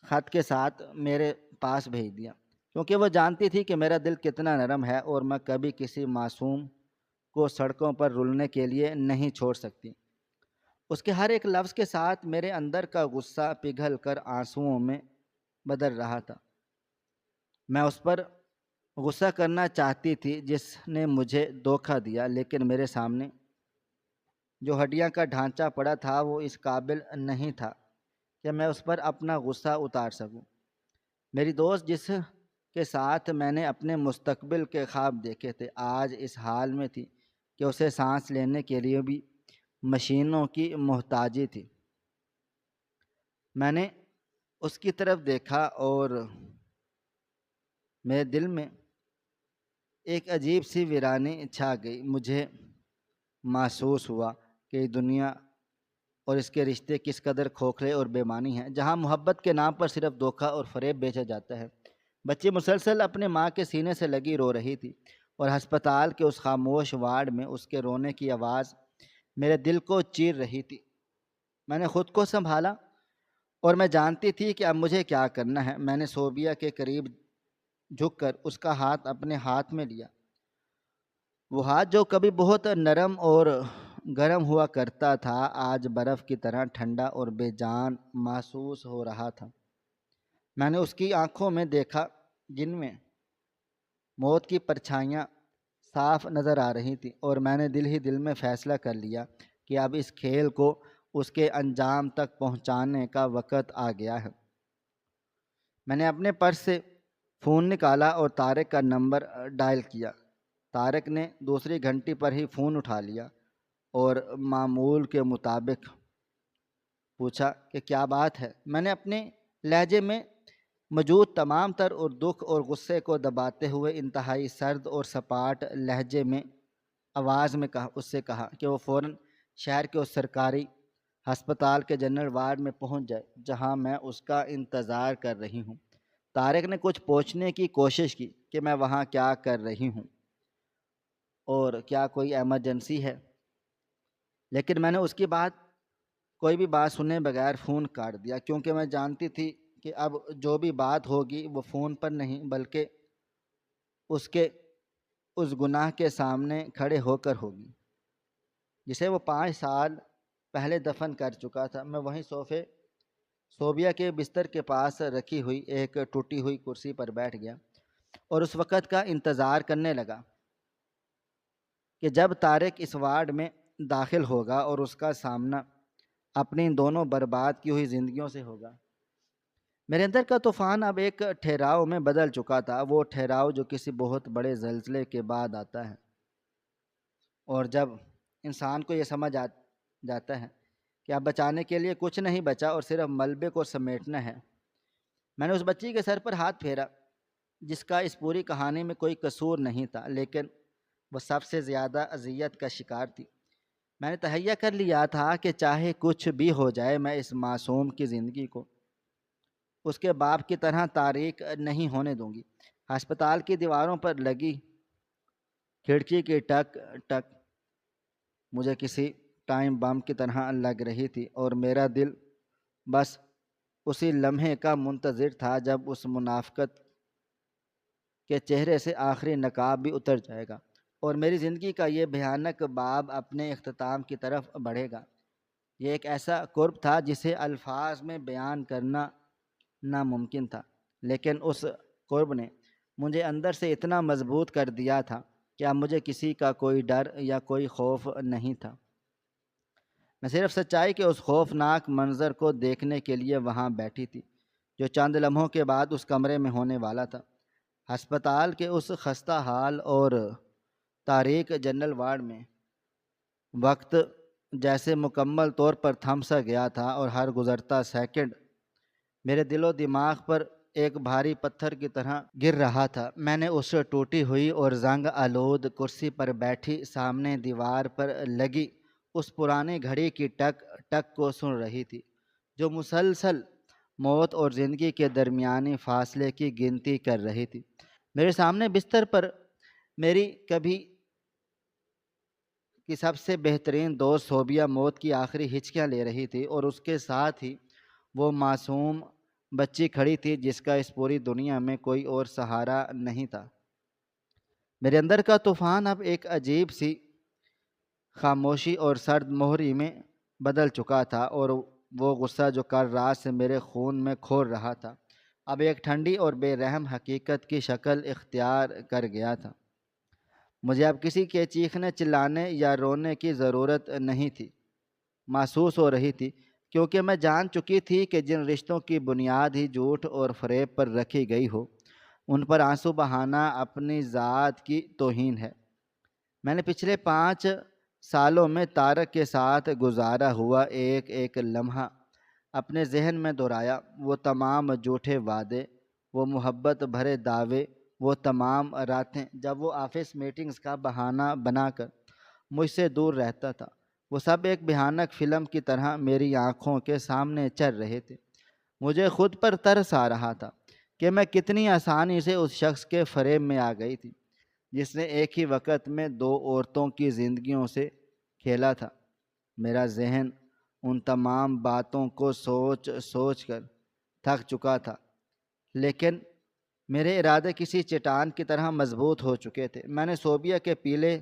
Speaker 1: خط کے ساتھ میرے پاس بھیج دیا، کیونکہ وہ جانتی تھی کہ میرا دل کتنا نرم ہے اور میں کبھی کسی معصوم کو سڑکوں پر رلنے کے لیے نہیں چھوڑ سکتی۔ اس کے ہر ایک لفظ کے ساتھ میرے اندر کا غصہ پگھل کر آنسوؤں میں بدل رہا تھا۔ میں اس پر غصہ کرنا چاہتی تھی جس نے مجھے دھوکہ دیا، لیکن میرے سامنے جو ہڈیاں کا ڈھانچہ پڑا تھا وہ اس قابل نہیں تھا کہ میں اس پر اپنا غصہ اتار سکوں۔ میری دوست جس کے ساتھ میں نے اپنے مستقبل کے خواب دیکھے تھے آج اس حال میں تھی کہ اسے سانس لینے کے لیے بھی مشینوں کی محتاجی تھی۔ میں نے اس کی طرف دیکھا اور میرے دل میں ایک عجیب سی ویرانی چھا گئی۔ مجھے محسوس ہوا کہ دنیا اور اس کے رشتے کس قدر کھوکھلے اور بے معنی ہیں، جہاں محبت کے نام پر صرف دھوکہ اور فریب بیچا جاتا ہے۔ بچی مسلسل اپنے ماں کے سینے سے لگی رو رہی تھی اور ہسپتال کے اس خاموش وارڈ میں اس کے رونے کی آواز میرے دل کو چیر رہی تھی۔ میں نے خود کو سنبھالا اور میں جانتی تھی کہ اب مجھے کیا کرنا ہے۔ میں نے صوبیہ کے قریب جھک کر اس کا ہاتھ اپنے ہاتھ میں لیا، وہ ہاتھ جو کبھی بہت نرم اور گرم ہوا کرتا تھا آج برف کی طرح ٹھنڈا اور بے جان محسوس ہو رہا تھا۔ میں نے اس کی آنکھوں میں دیکھا جن میں موت کی پرچھائیاں صاف نظر آ رہی تھیں، اور میں نے دل ہی دل میں فیصلہ کر لیا کہ اب اس کھیل کو اس کے انجام تک پہنچانے کا وقت آ گیا ہے۔ میں نے اپنے پرس سے فون نکالا اور طارق کا نمبر ڈائل کیا۔ طارق نے دوسری گھنٹی پر ہی فون اٹھا لیا اور معمول کے مطابق پوچھا کہ کیا بات ہے۔ میں نے اپنے لہجے میں موجود تمام تر اور دکھ اور غصے کو دباتے ہوئے انتہائی سرد اور سپاٹ لہجے میں آواز میں اس سے کہا کہ وہ فوراً شہر کے اس سرکاری ہسپتال کے جنرل وارڈ میں پہنچ جائے جہاں میں اس کا انتظار کر رہی ہوں۔ طارق نے کچھ پوچھنے کی کوشش کی کہ میں وہاں کیا کر رہی ہوں اور کیا کوئی ایمرجنسی ہے، لیکن میں نے اس کی کوئی بھی بات سنے بغیر فون کاٹ دیا، کیونکہ میں جانتی تھی کہ اب جو بھی بات ہوگی وہ فون پر نہیں بلکہ اس کے اس گناہ کے سامنے کھڑے ہو کر ہوگی جسے وہ 5 سال پہلے دفن کر چکا تھا۔ میں وہیں صوبیہ کے بستر کے پاس رکھی ہوئی ایک ٹوٹی ہوئی کرسی پر بیٹھ گیا اور اس وقت کا انتظار کرنے لگا کہ جب طارق اس وارڈ میں داخل ہوگا اور اس کا سامنا اپنی دونوں برباد کی ہوئی زندگیوں سے ہوگا۔ میرے اندر کا طوفان اب ایک ٹھہراؤ میں بدل چکا تھا، وہ ٹھہراؤ جو کسی بہت بڑے زلزلے کے بعد آتا ہے اور جب انسان کو یہ سمجھ جاتا ہے کہ اب بچانے کے لیے کچھ نہیں بچا اور صرف ملبے کو سمیٹنا ہے۔ میں نے اس بچی کے سر پر ہاتھ پھیرا جس کا اس پوری کہانی میں کوئی قصور نہیں تھا، لیکن وہ سب سے زیادہ اذیت کا شکار تھی۔ میں نے تہیہ کر لیا تھا کہ چاہے کچھ بھی ہو جائے میں اس معصوم کی زندگی کو اس کے باپ کی طرح تاریک نہیں ہونے دوں گی۔ ہسپتال کی دیواروں پر لگی کھڑکی کی ٹک ٹک مجھے کسی ٹائم بم کی طرح لگ رہی تھی، اور میرا دل بس اسی لمحے کا منتظر تھا جب اس منافقت کے چہرے سے آخری نقاب بھی اتر جائے گا اور میری زندگی کا یہ بھیانک باب اپنے اختتام کی طرف بڑھے گا۔ یہ ایک ایسا قرب تھا جسے الفاظ میں بیان کرنا ناممکن تھا، لیکن اس قرب نے مجھے اندر سے اتنا مضبوط کر دیا تھا کہ اب مجھے کسی کا کوئی ڈر یا کوئی خوف نہیں تھا۔ میں صرف سچائی کے اس خوفناک منظر کو دیکھنے کے لیے وہاں بیٹھی تھی جو چند لمحوں کے بعد اس کمرے میں ہونے والا تھا۔ ہسپتال کے اس خستہ حال اور تاریک جنرل وارڈ میں وقت جیسے مکمل طور پر تھم سا گیا تھا، اور ہر گزرتا سیکنڈ میرے دل و دماغ پر ایک بھاری پتھر کی طرح گر رہا تھا۔ میں نے اس ٹوٹی ہوئی اور زنگ آلود کرسی پر بیٹھی سامنے دیوار پر لگی اس پرانی گھڑی کی ٹک ٹک کو سن رہی تھی، جو مسلسل موت اور زندگی کے درمیانی فاصلے کی گنتی کر رہی تھی۔ میرے سامنے بستر پر میری کبھی کی سب سے بہترین دوست صوبیہ موت کی آخری ہچکیاں لے رہی تھی، اور اس کے ساتھ ہی وہ معصوم بچی کھڑی تھی جس کا اس پوری دنیا میں کوئی اور سہارا نہیں تھا۔ میرے اندر کا طوفان اب ایک عجیب سی خاموشی اور سرد مہری میں بدل چکا تھا، اور وہ غصہ جو کل رات سے میرے خون میں کھول رہا تھا اب ایک ٹھنڈی اور بے رحم حقیقت کی شکل اختیار کر گیا تھا۔ مجھے اب کسی کے چیخنے چلانے یا رونے کی ضرورت نہیں تھی، محسوس ہو رہی تھی، کیونکہ میں جان چکی تھی کہ جن رشتوں کی بنیاد ہی جھوٹ اور فریب پر رکھی گئی ہو ان پر آنسو بہانا اپنی ذات کی توہین ہے۔ میں نے پچھلے 5 سالوں میں طارق کے ساتھ گزارا ہوا ایک ایک لمحہ اپنے ذہن میں دہرایا، وہ تمام جھوٹے وعدے، وہ محبت بھرے دعوے، وہ تمام راتیں جب وہ آفس میٹنگز کا بہانہ بنا کر مجھ سے دور رہتا تھا، وہ سب ایک بھیانک فلم کی طرح میری آنکھوں کے سامنے چل رہے تھے۔ مجھے خود پر ترس آ رہا تھا کہ میں کتنی آسانی سے اس شخص کے فریب میں آ گئی تھی جس نے ایک ہی وقت میں 2 عورتوں کی زندگیوں سے کھیلا تھا۔ میرا ذہن ان تمام باتوں کو سوچ سوچ کر تھک چکا تھا، لیکن میرے ارادے کسی چٹان کی طرح مضبوط ہو چکے تھے۔ میں نے صوبیہ کے پیلے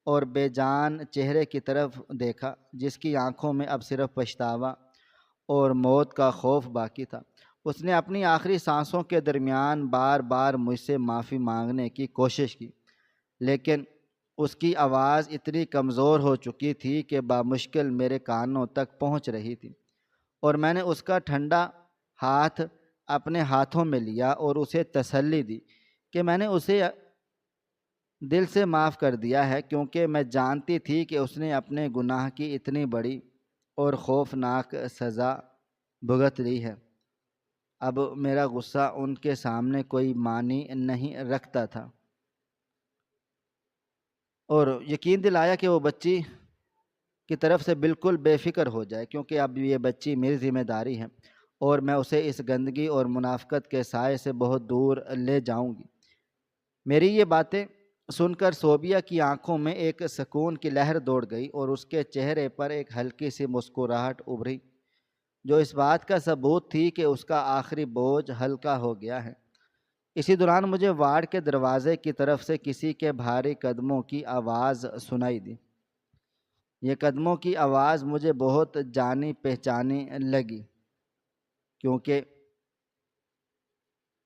Speaker 1: اور بے جان چہرے کی طرف دیکھا جس کی آنکھوں میں اب صرف پچھتاوا اور موت کا خوف باقی تھا۔ اس نے اپنی آخری سانسوں کے درمیان بار بار مجھ سے معافی مانگنے کی کوشش کی، لیکن اس کی آواز اتنی کمزور ہو چکی تھی کہ بامشکل میرے کانوں تک پہنچ رہی تھی، اور میں نے اس کا ٹھنڈا ہاتھ اپنے ہاتھوں میں لیا اور اسے تسلی دی کہ میں نے اسے دل سے معاف کر دیا ہے، کیونکہ میں جانتی تھی کہ اس نے اپنے گناہ کی اتنی بڑی اور خوفناک سزا بھگت لی ہے۔ اب میرا غصہ ان کے سامنے کوئی معنی نہیں رکھتا تھا، اور یقین دلایا کہ وہ بچی کی طرف سے بالکل بے فکر ہو جائے، کیونکہ اب یہ بچی میری ذمہ داری ہے اور میں اسے اس گندگی اور منافقت کے سائے سے بہت دور لے جاؤں گی۔ میری یہ باتیں سن کر صوبیہ کی آنکھوں میں ایک سکون کی لہر دوڑ گئی، اور اس کے چہرے پر ایک ہلکی سی مسکراہٹ ابھری جو اس بات کا ثبوت تھی کہ اس کا آخری بوجھ ہلکا ہو گیا ہے۔ اسی دوران مجھے وارڈ کے دروازے کی طرف سے کسی کے بھاری قدموں کی آواز سنائی دی۔ یہ قدموں کی آواز مجھے بہت جانی پہچانی لگی، کیونکہ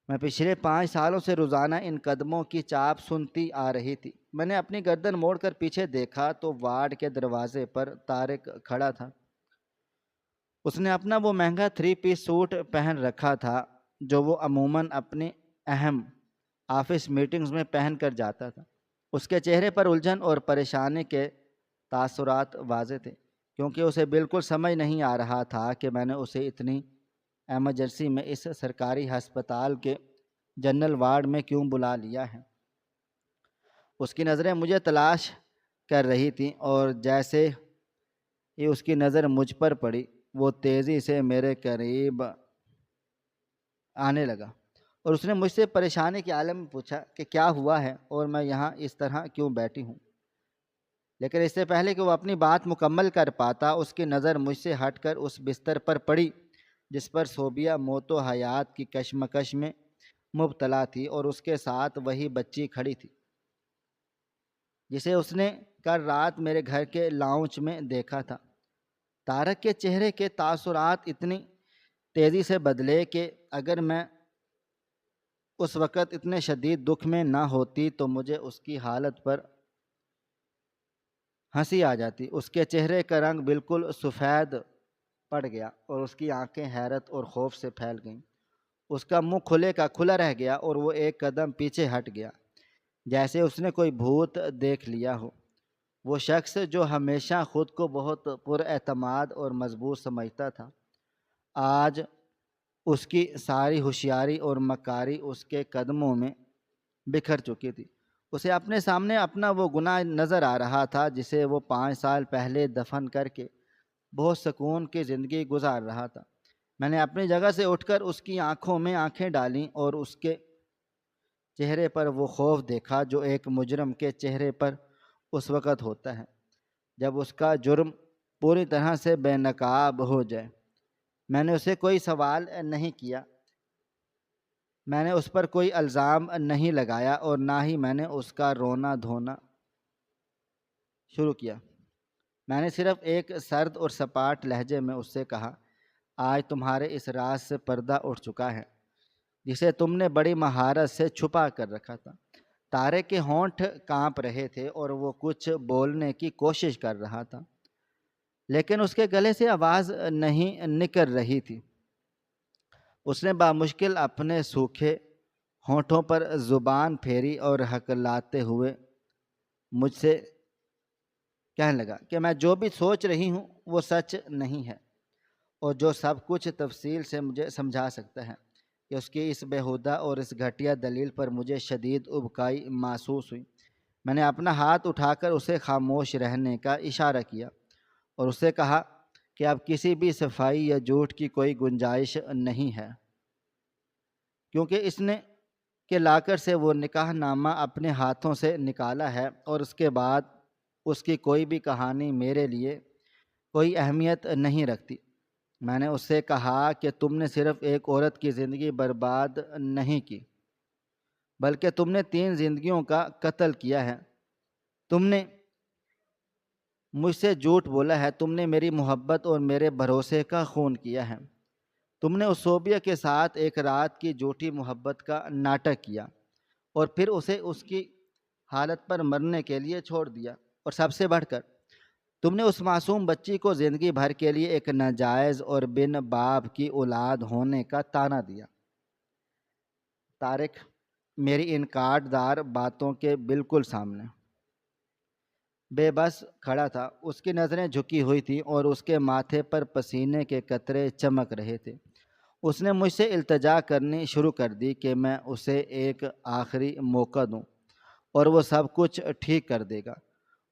Speaker 1: میں پچھلے 5 سالوں سے روزانہ ان قدموں کی چاپ سنتی آ رہی تھی۔ میں نے اپنی گردن موڑ کر پیچھے دیکھا تو وارڈ کے دروازے پر طارق کھڑا تھا۔ اس نے اپنا وہ مہنگا 3 پیس سوٹ پہن رکھا تھا جو وہ عموماً اپنی اہم آفس میٹنگز میں پہن کر جاتا تھا۔ اس کے چہرے پر الجھن اور پریشانی کے تاثرات واضح تھے، کیونکہ اسے بالکل سمجھ نہیں آ رہا تھا کہ میں نے اسے اتنی ایمرجنسی میں اس سرکاری ہسپتال کے جنرل وارڈ میں کیوں بلا لیا ہے۔ اس کی نظریں مجھے تلاش کر رہی تھیں، اور جیسے یہ اس کی نظر مجھ پر پڑی، وہ تیزی سے میرے قریب آنے لگا اور اس نے مجھ سے پریشانی کے عالم میں پوچھا کہ کیا ہوا ہے اور میں یہاں اس طرح کیوں بیٹھی ہوں۔ لیکن اس سے پہلے کہ وہ اپنی بات مکمل کر پاتا، اس کی نظر مجھ سے ہٹ کر اس بستر پر پڑی جس پر صوبیہ موت و حیات کی کشمکش میں مبتلا تھی، اور اس کے ساتھ وہی بچی کھڑی تھی جسے اس نے کل رات میرے گھر کے لاؤنج میں دیکھا تھا۔ طارق کے چہرے کے تاثرات اتنی تیزی سے بدلے کہ اگر میں اس وقت اتنے شدید دکھ میں نہ ہوتی تو مجھے اس کی حالت پر ہنسی آ جاتی۔ اس کے چہرے کا رنگ بالکل سفید پڑ گیا اور اس کی آنکھیں حیرت اور خوف سے پھیل گئیں۔ اس کا منہ کھلے کا کھلا رہ گیا اور وہ ایک قدم پیچھے ہٹ گیا، جیسے اس نے کوئی بھوت دیکھ لیا ہو۔ وہ شخص جو ہمیشہ خود کو بہت پر اعتماد اور مضبوط سمجھتا تھا، آج اس کی ساری ہوشیاری اور مکاری اس کے قدموں میں بکھر چکی تھی۔ اسے اپنے سامنے اپنا وہ گناہ نظر آ رہا تھا جسے وہ 5 سال پہلے دفن کر کے بہت سکون کی زندگی گزار رہا تھا۔ میں نے اپنی جگہ سے اٹھ کر اس کی آنکھوں میں آنکھیں ڈالیں اور اس کے چہرے پر وہ خوف دیکھا جو ایک مجرم کے چہرے پر اس وقت ہوتا ہے جب اس کا جرم پوری طرح سے بے نقاب ہو جائے۔ میں نے اسے کوئی سوال نہیں کیا، میں نے اس پر کوئی الزام نہیں لگایا اور نہ ہی میں نے اس کا رونا دھونا شروع کیا۔ میں نے صرف ایک سرد اور سپاٹ لہجے میں اس سے کہا، آج تمہارے اس راز سے پردہ اٹھ چکا ہے جسے تم نے بڑی مہارت سے چھپا کر رکھا تھا۔ طارق کے ہونٹ کانپ رہے تھے اور وہ کچھ بولنے کی کوشش کر رہا تھا، لیکن اس کے گلے سے آواز نہیں نکل رہی تھی۔ اس نے بامشکل اپنے سوکھے ہونٹوں پر زبان پھیری اور ہکلاتے ہوئے مجھ سے کہنے لگا کہ میں جو بھی سوچ رہی ہوں وہ سچ نہیں ہے، اور جو سب کچھ تفصیل سے مجھے سمجھا سکتا ہے کہ اس کی اس بیہودہ اور اس گھٹیا دلیل پر مجھے شدید ابکائی محسوس ہوئی۔ میں نے اپنا ہاتھ اٹھا کر اسے خاموش رہنے کا اشارہ کیا اور اسے کہا کہ اب کسی بھی صفائی یا جھوٹ کی کوئی گنجائش نہیں ہے، کیونکہ اس نے کہ لاکر سے وہ نکاح نامہ اپنے ہاتھوں سے نکالا ہے، اور اس کے بعد اس کی کوئی بھی کہانی میرے لیے کوئی اہمیت نہیں رکھتی۔ میں نے اس سے کہا کہ تم نے صرف ایک عورت کی زندگی برباد نہیں کی، بلکہ تم نے 3 زندگیوں کا قتل کیا ہے۔ تم نے مجھ سے جھوٹ بولا ہے، تم نے میری محبت اور میرے بھروسے کا خون کیا ہے۔ تم نے اس صوبیہ کے ساتھ ایک رات کی جھوٹی محبت کا ناٹک کیا اور پھر اسے اس کی حالت پر مرنے کے لیے چھوڑ دیا، اور سب سے بڑھ کر تم نے اس معصوم بچی کو زندگی بھر کے لیے ایک ناجائز اور بن باپ کی اولاد ہونے کا طعنہ دیا۔ طارق میری ان کاٹ دار باتوں کے بالکل سامنے بے بس کھڑا تھا۔ اس کی نظریں جھکی ہوئی تھیں اور اس کے ماتھے پر پسینے کے قطرے چمک رہے تھے۔ اس نے مجھ سے التجا کرنی شروع کر دی کہ میں اسے ایک آخری موقع دوں اور وہ سب کچھ ٹھیک کر دے گا۔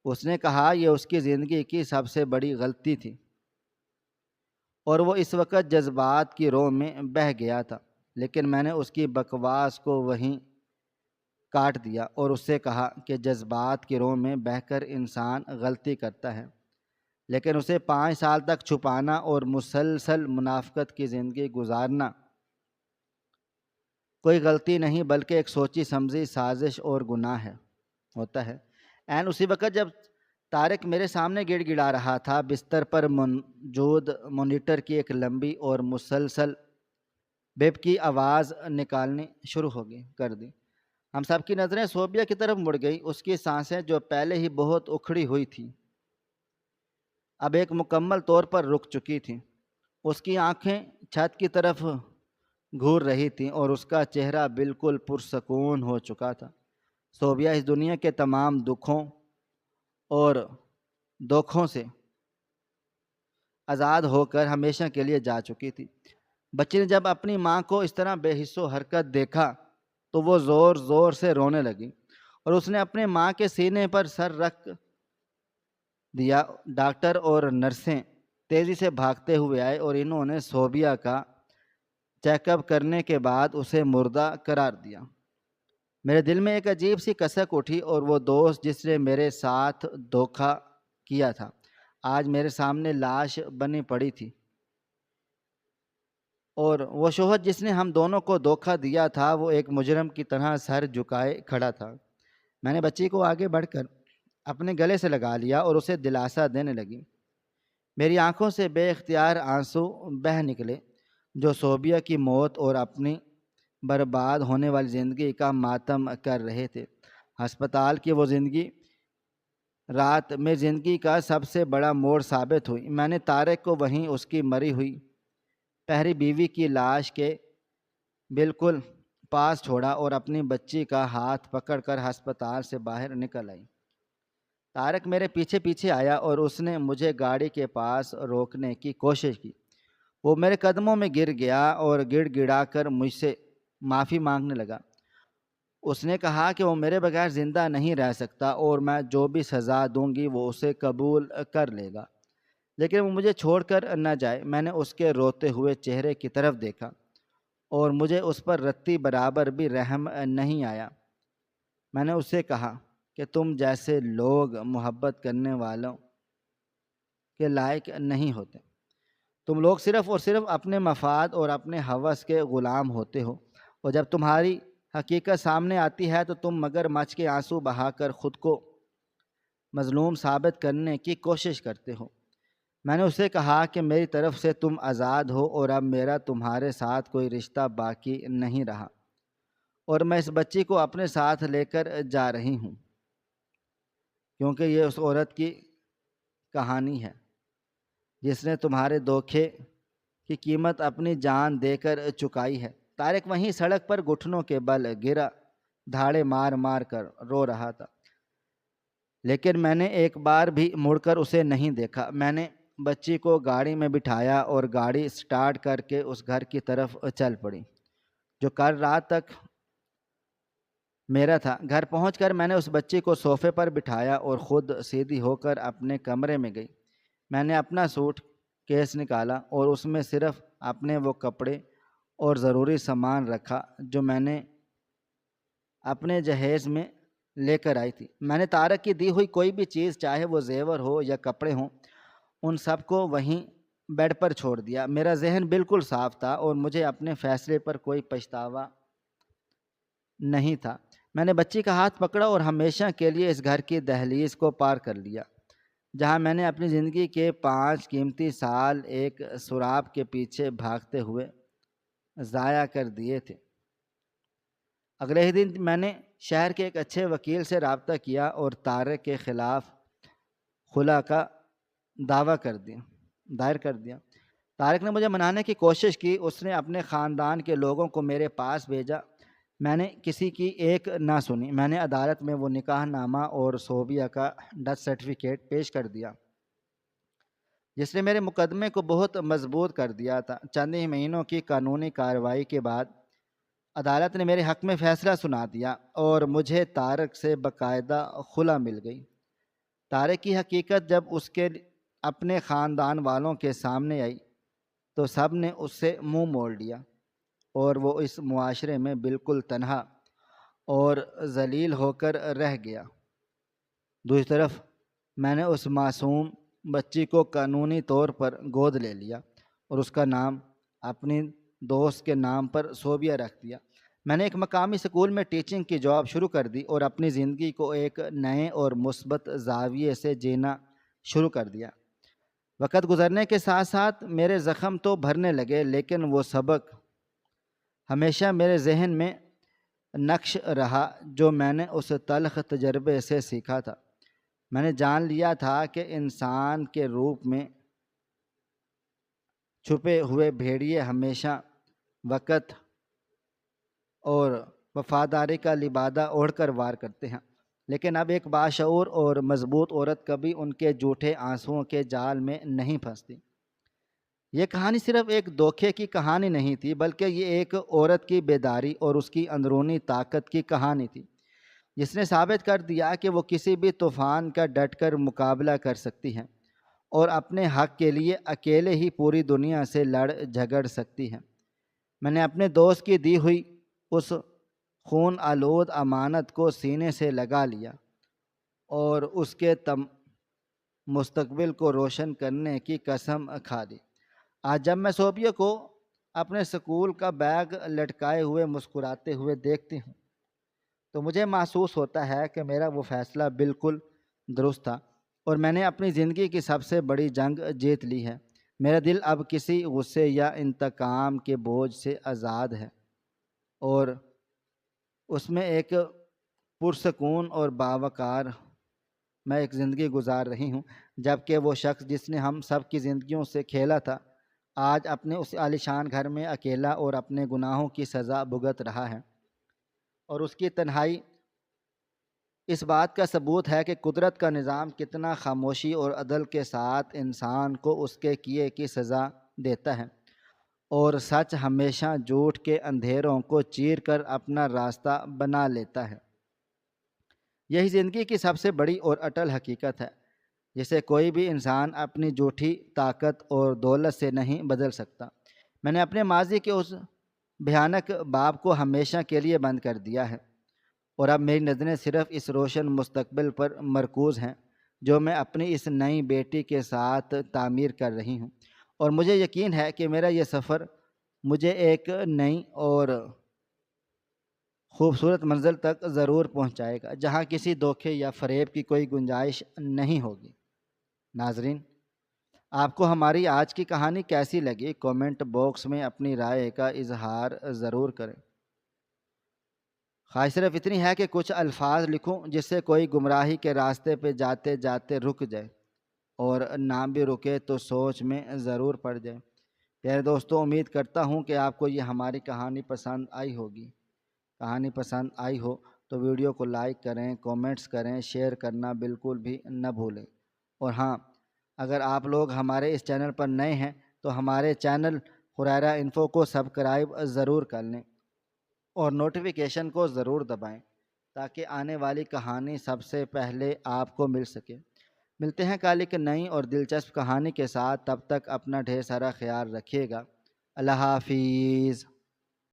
Speaker 1: اس نے کہا یہ اس کی زندگی کی سب سے بڑی غلطی تھی اور وہ اس وقت جذبات کی رو میں بہہ گیا تھا، لیکن میں نے اس کی بکواس کو وہیں کاٹ دیا اور اس سے کہا کہ جذبات کی رو میں بہہ کر انسان غلطی کرتا ہے، لیکن اسے 5 سال تک چھپانا اور مسلسل منافقت کی زندگی گزارنا کوئی غلطی نہیں بلکہ ایک سوچی سمجھی سازش اور گناہ ہوتا ہے۔ عین اسی وقت جب طارق میرے سامنے گڑ گڑا رہا تھا، بستر پر موجود مانیٹر کی ایک لمبی اور مسلسل بیپ کی آواز نکالنی شروع کر دی۔ ہم سب کی نظریں صوبیہ کی طرف مڑ گئی۔ اس کی سانسیں جو پہلے ہی بہت اکھڑی ہوئی تھیں اب ایک مکمل طور پر رک چکی تھیں۔ اس کی آنکھیں چھت کی طرف گھور رہی تھیں اور اس کا چہرہ بالکل پرسکون ہو چکا تھا۔ صوبیہ اس دنیا کے تمام دکھوں اور دکھوں سے آزاد ہو کر ہمیشہ کے لیے جا چکی تھی۔ بچی نے جب اپنی ماں کو اس طرح بے حس و حرکت دیکھا تو وہ زور زور سے رونے لگی اور اس نے اپنے ماں کے سینے پر سر رکھ دیا۔ ڈاکٹر اور نرسیں تیزی سے بھاگتے ہوئے آئے اور انہوں نے صوبیہ کا چیک اپ کرنے کے بعد اسے مردہ قرار دیا۔ میرے دل میں ایک عجیب سی کسک اٹھی، اور وہ دوست جس نے میرے ساتھ دھوکہ کیا تھا آج میرے سامنے لاش بنی پڑی تھی، اور وہ شوہر جس نے ہم دونوں کو دھوکہ دیا تھا وہ ایک مجرم کی طرح سر جھکائے کھڑا تھا۔ میں نے بچی کو آگے بڑھ کر اپنے گلے سے لگا لیا اور اسے دلاسا دینے لگی۔ میری آنکھوں سے بے اختیار آنسو بہہ نکلے جو صوبیہ کی موت اور اپنی برباد ہونے والی زندگی کا ماتم کر رہے تھے۔ ہسپتال کی وہ زندگی رات میں زندگی کا سب سے بڑا موڑ ثابت ہوئی۔ میں نے طارق کو وہیں اس کی مری ہوئی پہری بیوی کی لاش کے بالکل پاس چھوڑا اور اپنی بچی کا ہاتھ پکڑ کر ہسپتال سے باہر نکل آئی۔ طارق میرے پیچھے پیچھے آیا اور اس نے مجھے گاڑی کے پاس روکنے کی کوشش کی۔ وہ میرے قدموں میں گر گیا اور گڑ گڑا کر مجھ سے معافی مانگنے لگا۔ اس نے کہا کہ وہ میرے بغیر زندہ نہیں رہ سکتا اور میں جو بھی سزا دوں گی وہ اسے قبول کر لے گا، لیکن وہ مجھے چھوڑ کر نہ جائے۔ میں نے اس کے روتے ہوئے چہرے کی طرف دیکھا اور مجھے اس پر رتی برابر بھی رحم نہیں آیا۔ میں نے اس سے کہا کہ تم جیسے لوگ محبت کرنے والوں کے لائق نہیں ہوتے۔ تم لوگ صرف اور صرف اپنے مفاد اور اپنے ہوس کے غلام ہوتے ہو، اور جب تمہاری حقیقت سامنے آتی ہے تو تم مگر مچھ کے آنسو بہا کر خود کو مظلوم ثابت کرنے کی کوشش کرتے ہو۔ میں نے اسے کہا کہ میری طرف سے تم آزاد ہو اور اب میرا تمہارے ساتھ کوئی رشتہ باقی نہیں رہا، اور میں اس بچی کو اپنے ساتھ لے کر جا رہی ہوں، کیونکہ یہ اس عورت کی کہانی ہے جس نے تمہارے دھوکے کی قیمت اپنی جان دے کر چکائی ہے۔ طارق وہیں سڑک پر گھٹنوں کے بل گرا دھاڑے مار مار کر رو رہا تھا، لیکن میں نے ایک بار بھی مڑ کر اسے نہیں دیکھا۔ میں نے بچی کو گاڑی میں بٹھایا اور گاڑی سٹارٹ کر کے اس گھر کی طرف چل پڑی جو کل رات تک میرا تھا۔ گھر پہنچ کر میں نے اس بچی کو صوفے پر بٹھایا اور خود سیدھی ہو کر اپنے کمرے میں گئی۔ میں نے اپنا سوٹ کیس نکالا اور اس میں صرف اپنے وہ کپڑے اور ضروری سامان رکھا جو میں نے اپنے جہیز میں لے کر آئی تھی۔ میں نے طارق کی دی ہوئی کوئی بھی چیز، چاہے وہ زیور ہو یا کپڑے ہوں، ان سب کو وہیں بیڈ پر چھوڑ دیا۔ میرا ذہن بالکل صاف تھا اور مجھے اپنے فیصلے پر کوئی پچھتاوا نہیں تھا۔ میں نے بچی کا ہاتھ پکڑا اور ہمیشہ کے لیے اس گھر کی دہلیز کو پار کر لیا جہاں میں نے اپنی زندگی کے 5 قیمتی سال ایک سراب کے پیچھے بھاگتے ہوئے ضائع کر دیے تھے۔ اگلے ہی دن میں نے شہر کے ایک اچھے وکیل سے رابطہ کیا اور طارق کے خلاف خلا کا دائر کر دیا۔ طارق نے مجھے منانے کی کوشش کی، اس نے اپنے خاندان کے لوگوں کو میرے پاس بھیجا، میں نے کسی کی ایک نہ سنی۔ میں نے عدالت میں وہ نکاح نامہ اور صوبیہ کا ڈیتھ سرٹیفکیٹ پیش کر دیا جس نے میرے مقدمے کو بہت مضبوط کر دیا تھا۔ چند ہی مہینوں کی قانونی کارروائی کے بعد عدالت نے میرے حق میں فیصلہ سنا دیا اور مجھے طارق سے باقاعدہ خلا مل گئی۔ طارق کی حقیقت جب اس کے اپنے خاندان والوں کے سامنے آئی تو سب نے اس سے منہ موڑ لیا اور وہ اس معاشرے میں بالکل تنہا اور ذلیل ہو کر رہ گیا۔ دوسری طرف میں نے اس معصوم بچی کو قانونی طور پر گود لے لیا اور اس کا نام اپنی دوست کے نام پر صوبیہ رکھ دیا۔ میں نے ایک مقامی اسکول میں ٹیچنگ کی جاب شروع کر دی اور اپنی زندگی کو ایک نئے اور مثبت زاویے سے جینا شروع کر دیا۔ وقت گزرنے کے ساتھ ساتھ میرے زخم تو بھرنے لگے، لیکن وہ سبق ہمیشہ میرے ذہن میں نقش رہا جو میں نے اس تلخ تجربے سے سیکھا تھا۔ میں نے جان لیا تھا کہ انسان کے روپ میں چھپے ہوئے بھیڑیے ہمیشہ وقت اور وفاداری کا لبادہ اوڑھ کر وار کرتے ہیں، لیکن اب ایک باشعور اور مضبوط عورت کبھی ان کے جھوٹے آنسوؤں کے جال میں نہیں پھنستی۔ یہ کہانی صرف ایک دھوکے کی کہانی نہیں تھی، بلکہ یہ ایک عورت کی بیداری اور اس کی اندرونی طاقت کی کہانی تھی۔ جس نے ثابت کر دیا کہ وہ کسی بھی طوفان کا ڈٹ کر مقابلہ کر سکتی ہیں اور اپنے حق کے لیے اکیلے ہی پوری دنیا سے لڑ جھگڑ سکتی ہیں۔ میں نے اپنے دوست کی دی ہوئی اس خون آلود امانت کو سینے سے لگا لیا اور اس کے مستقبل کو روشن کرنے کی قسم کھا لی۔ آج جب میں صوبیہ کو اپنے سکول کا بیگ لٹکائے ہوئے مسکراتے ہوئے دیکھتی ہوں تو مجھے محسوس ہوتا ہے کہ میرا وہ فیصلہ بالکل درست تھا اور میں نے اپنی زندگی کی سب سے بڑی جنگ جیت لی ہے۔ میرا دل اب کسی غصے یا انتقام کے بوجھ سے آزاد ہے اور اس میں ایک پرسکون اور باوقار میں ایک زندگی گزار رہی ہوں، جبکہ وہ شخص جس نے ہم سب کی زندگیوں سے کھیلا تھا آج اپنے اس عالیشان گھر میں اکیلا اور اپنے گناہوں کی سزا بھگت رہا ہے، اور اس کی تنہائی اس بات کا ثبوت ہے کہ قدرت کا نظام کتنا خاموشی اور عدل کے ساتھ انسان کو اس کے کیے کی سزا دیتا ہے، اور سچ ہمیشہ جھوٹ کے اندھیروں کو چیر کر اپنا راستہ بنا لیتا ہے۔ یہی زندگی کی سب سے بڑی اور اٹل حقیقت ہے جسے کوئی بھی انسان اپنی جھوٹی طاقت اور دولت سے نہیں بدل سکتا۔ میں نے اپنے ماضی کے اس بھیانک باب کو ہمیشہ کے لیے بند کر دیا ہے اور اب میری نظریں صرف اس روشن مستقبل پر مرکوز ہیں جو میں اپنی اس نئی بیٹی کے ساتھ تعمیر کر رہی ہوں، اور مجھے یقین ہے کہ میرا یہ سفر مجھے ایک نئی اور خوبصورت منزل تک ضرور پہنچائے گا جہاں کسی دھوکے یا فریب کی کوئی گنجائش نہیں ہوگی۔ ناظرین، آپ کو ہماری آج کی کہانی کیسی لگی؟ کومنٹ باکس میں اپنی رائے کا اظہار ضرور کریں۔ خواہش صرف اتنی ہے کہ کچھ الفاظ لکھوں جس سے کوئی گمراہی کے راستے پہ جاتے جاتے رک جائے، اور نہ بھی رکے تو سوچ میں ضرور پڑ جائے۔ پیارے دوستوں، امید کرتا ہوں کہ آپ کو یہ ہماری کہانی پسند آئی ہوگی۔ کہانی پسند آئی ہو تو ویڈیو کو لائک کریں، کومنٹس کریں، شیئر کرنا بالکل بھی نہ بھولیں۔ اور ہاں، اگر آپ لوگ ہمارے اس چینل پر نئے ہیں تو ہمارے چینل حریرہ انفو کو سبسکرائب ضرور کر لیں اور نوٹیفیکیشن کو ضرور دبائیں تاکہ آنے والی کہانی سب سے پہلے آپ کو مل سکے۔ ملتے ہیں کل ایک نئی اور دلچسپ کہانی کے ساتھ، تب تک اپنا ڈھیر سارا خیال رکھیے گا۔ اللہ حافظ۔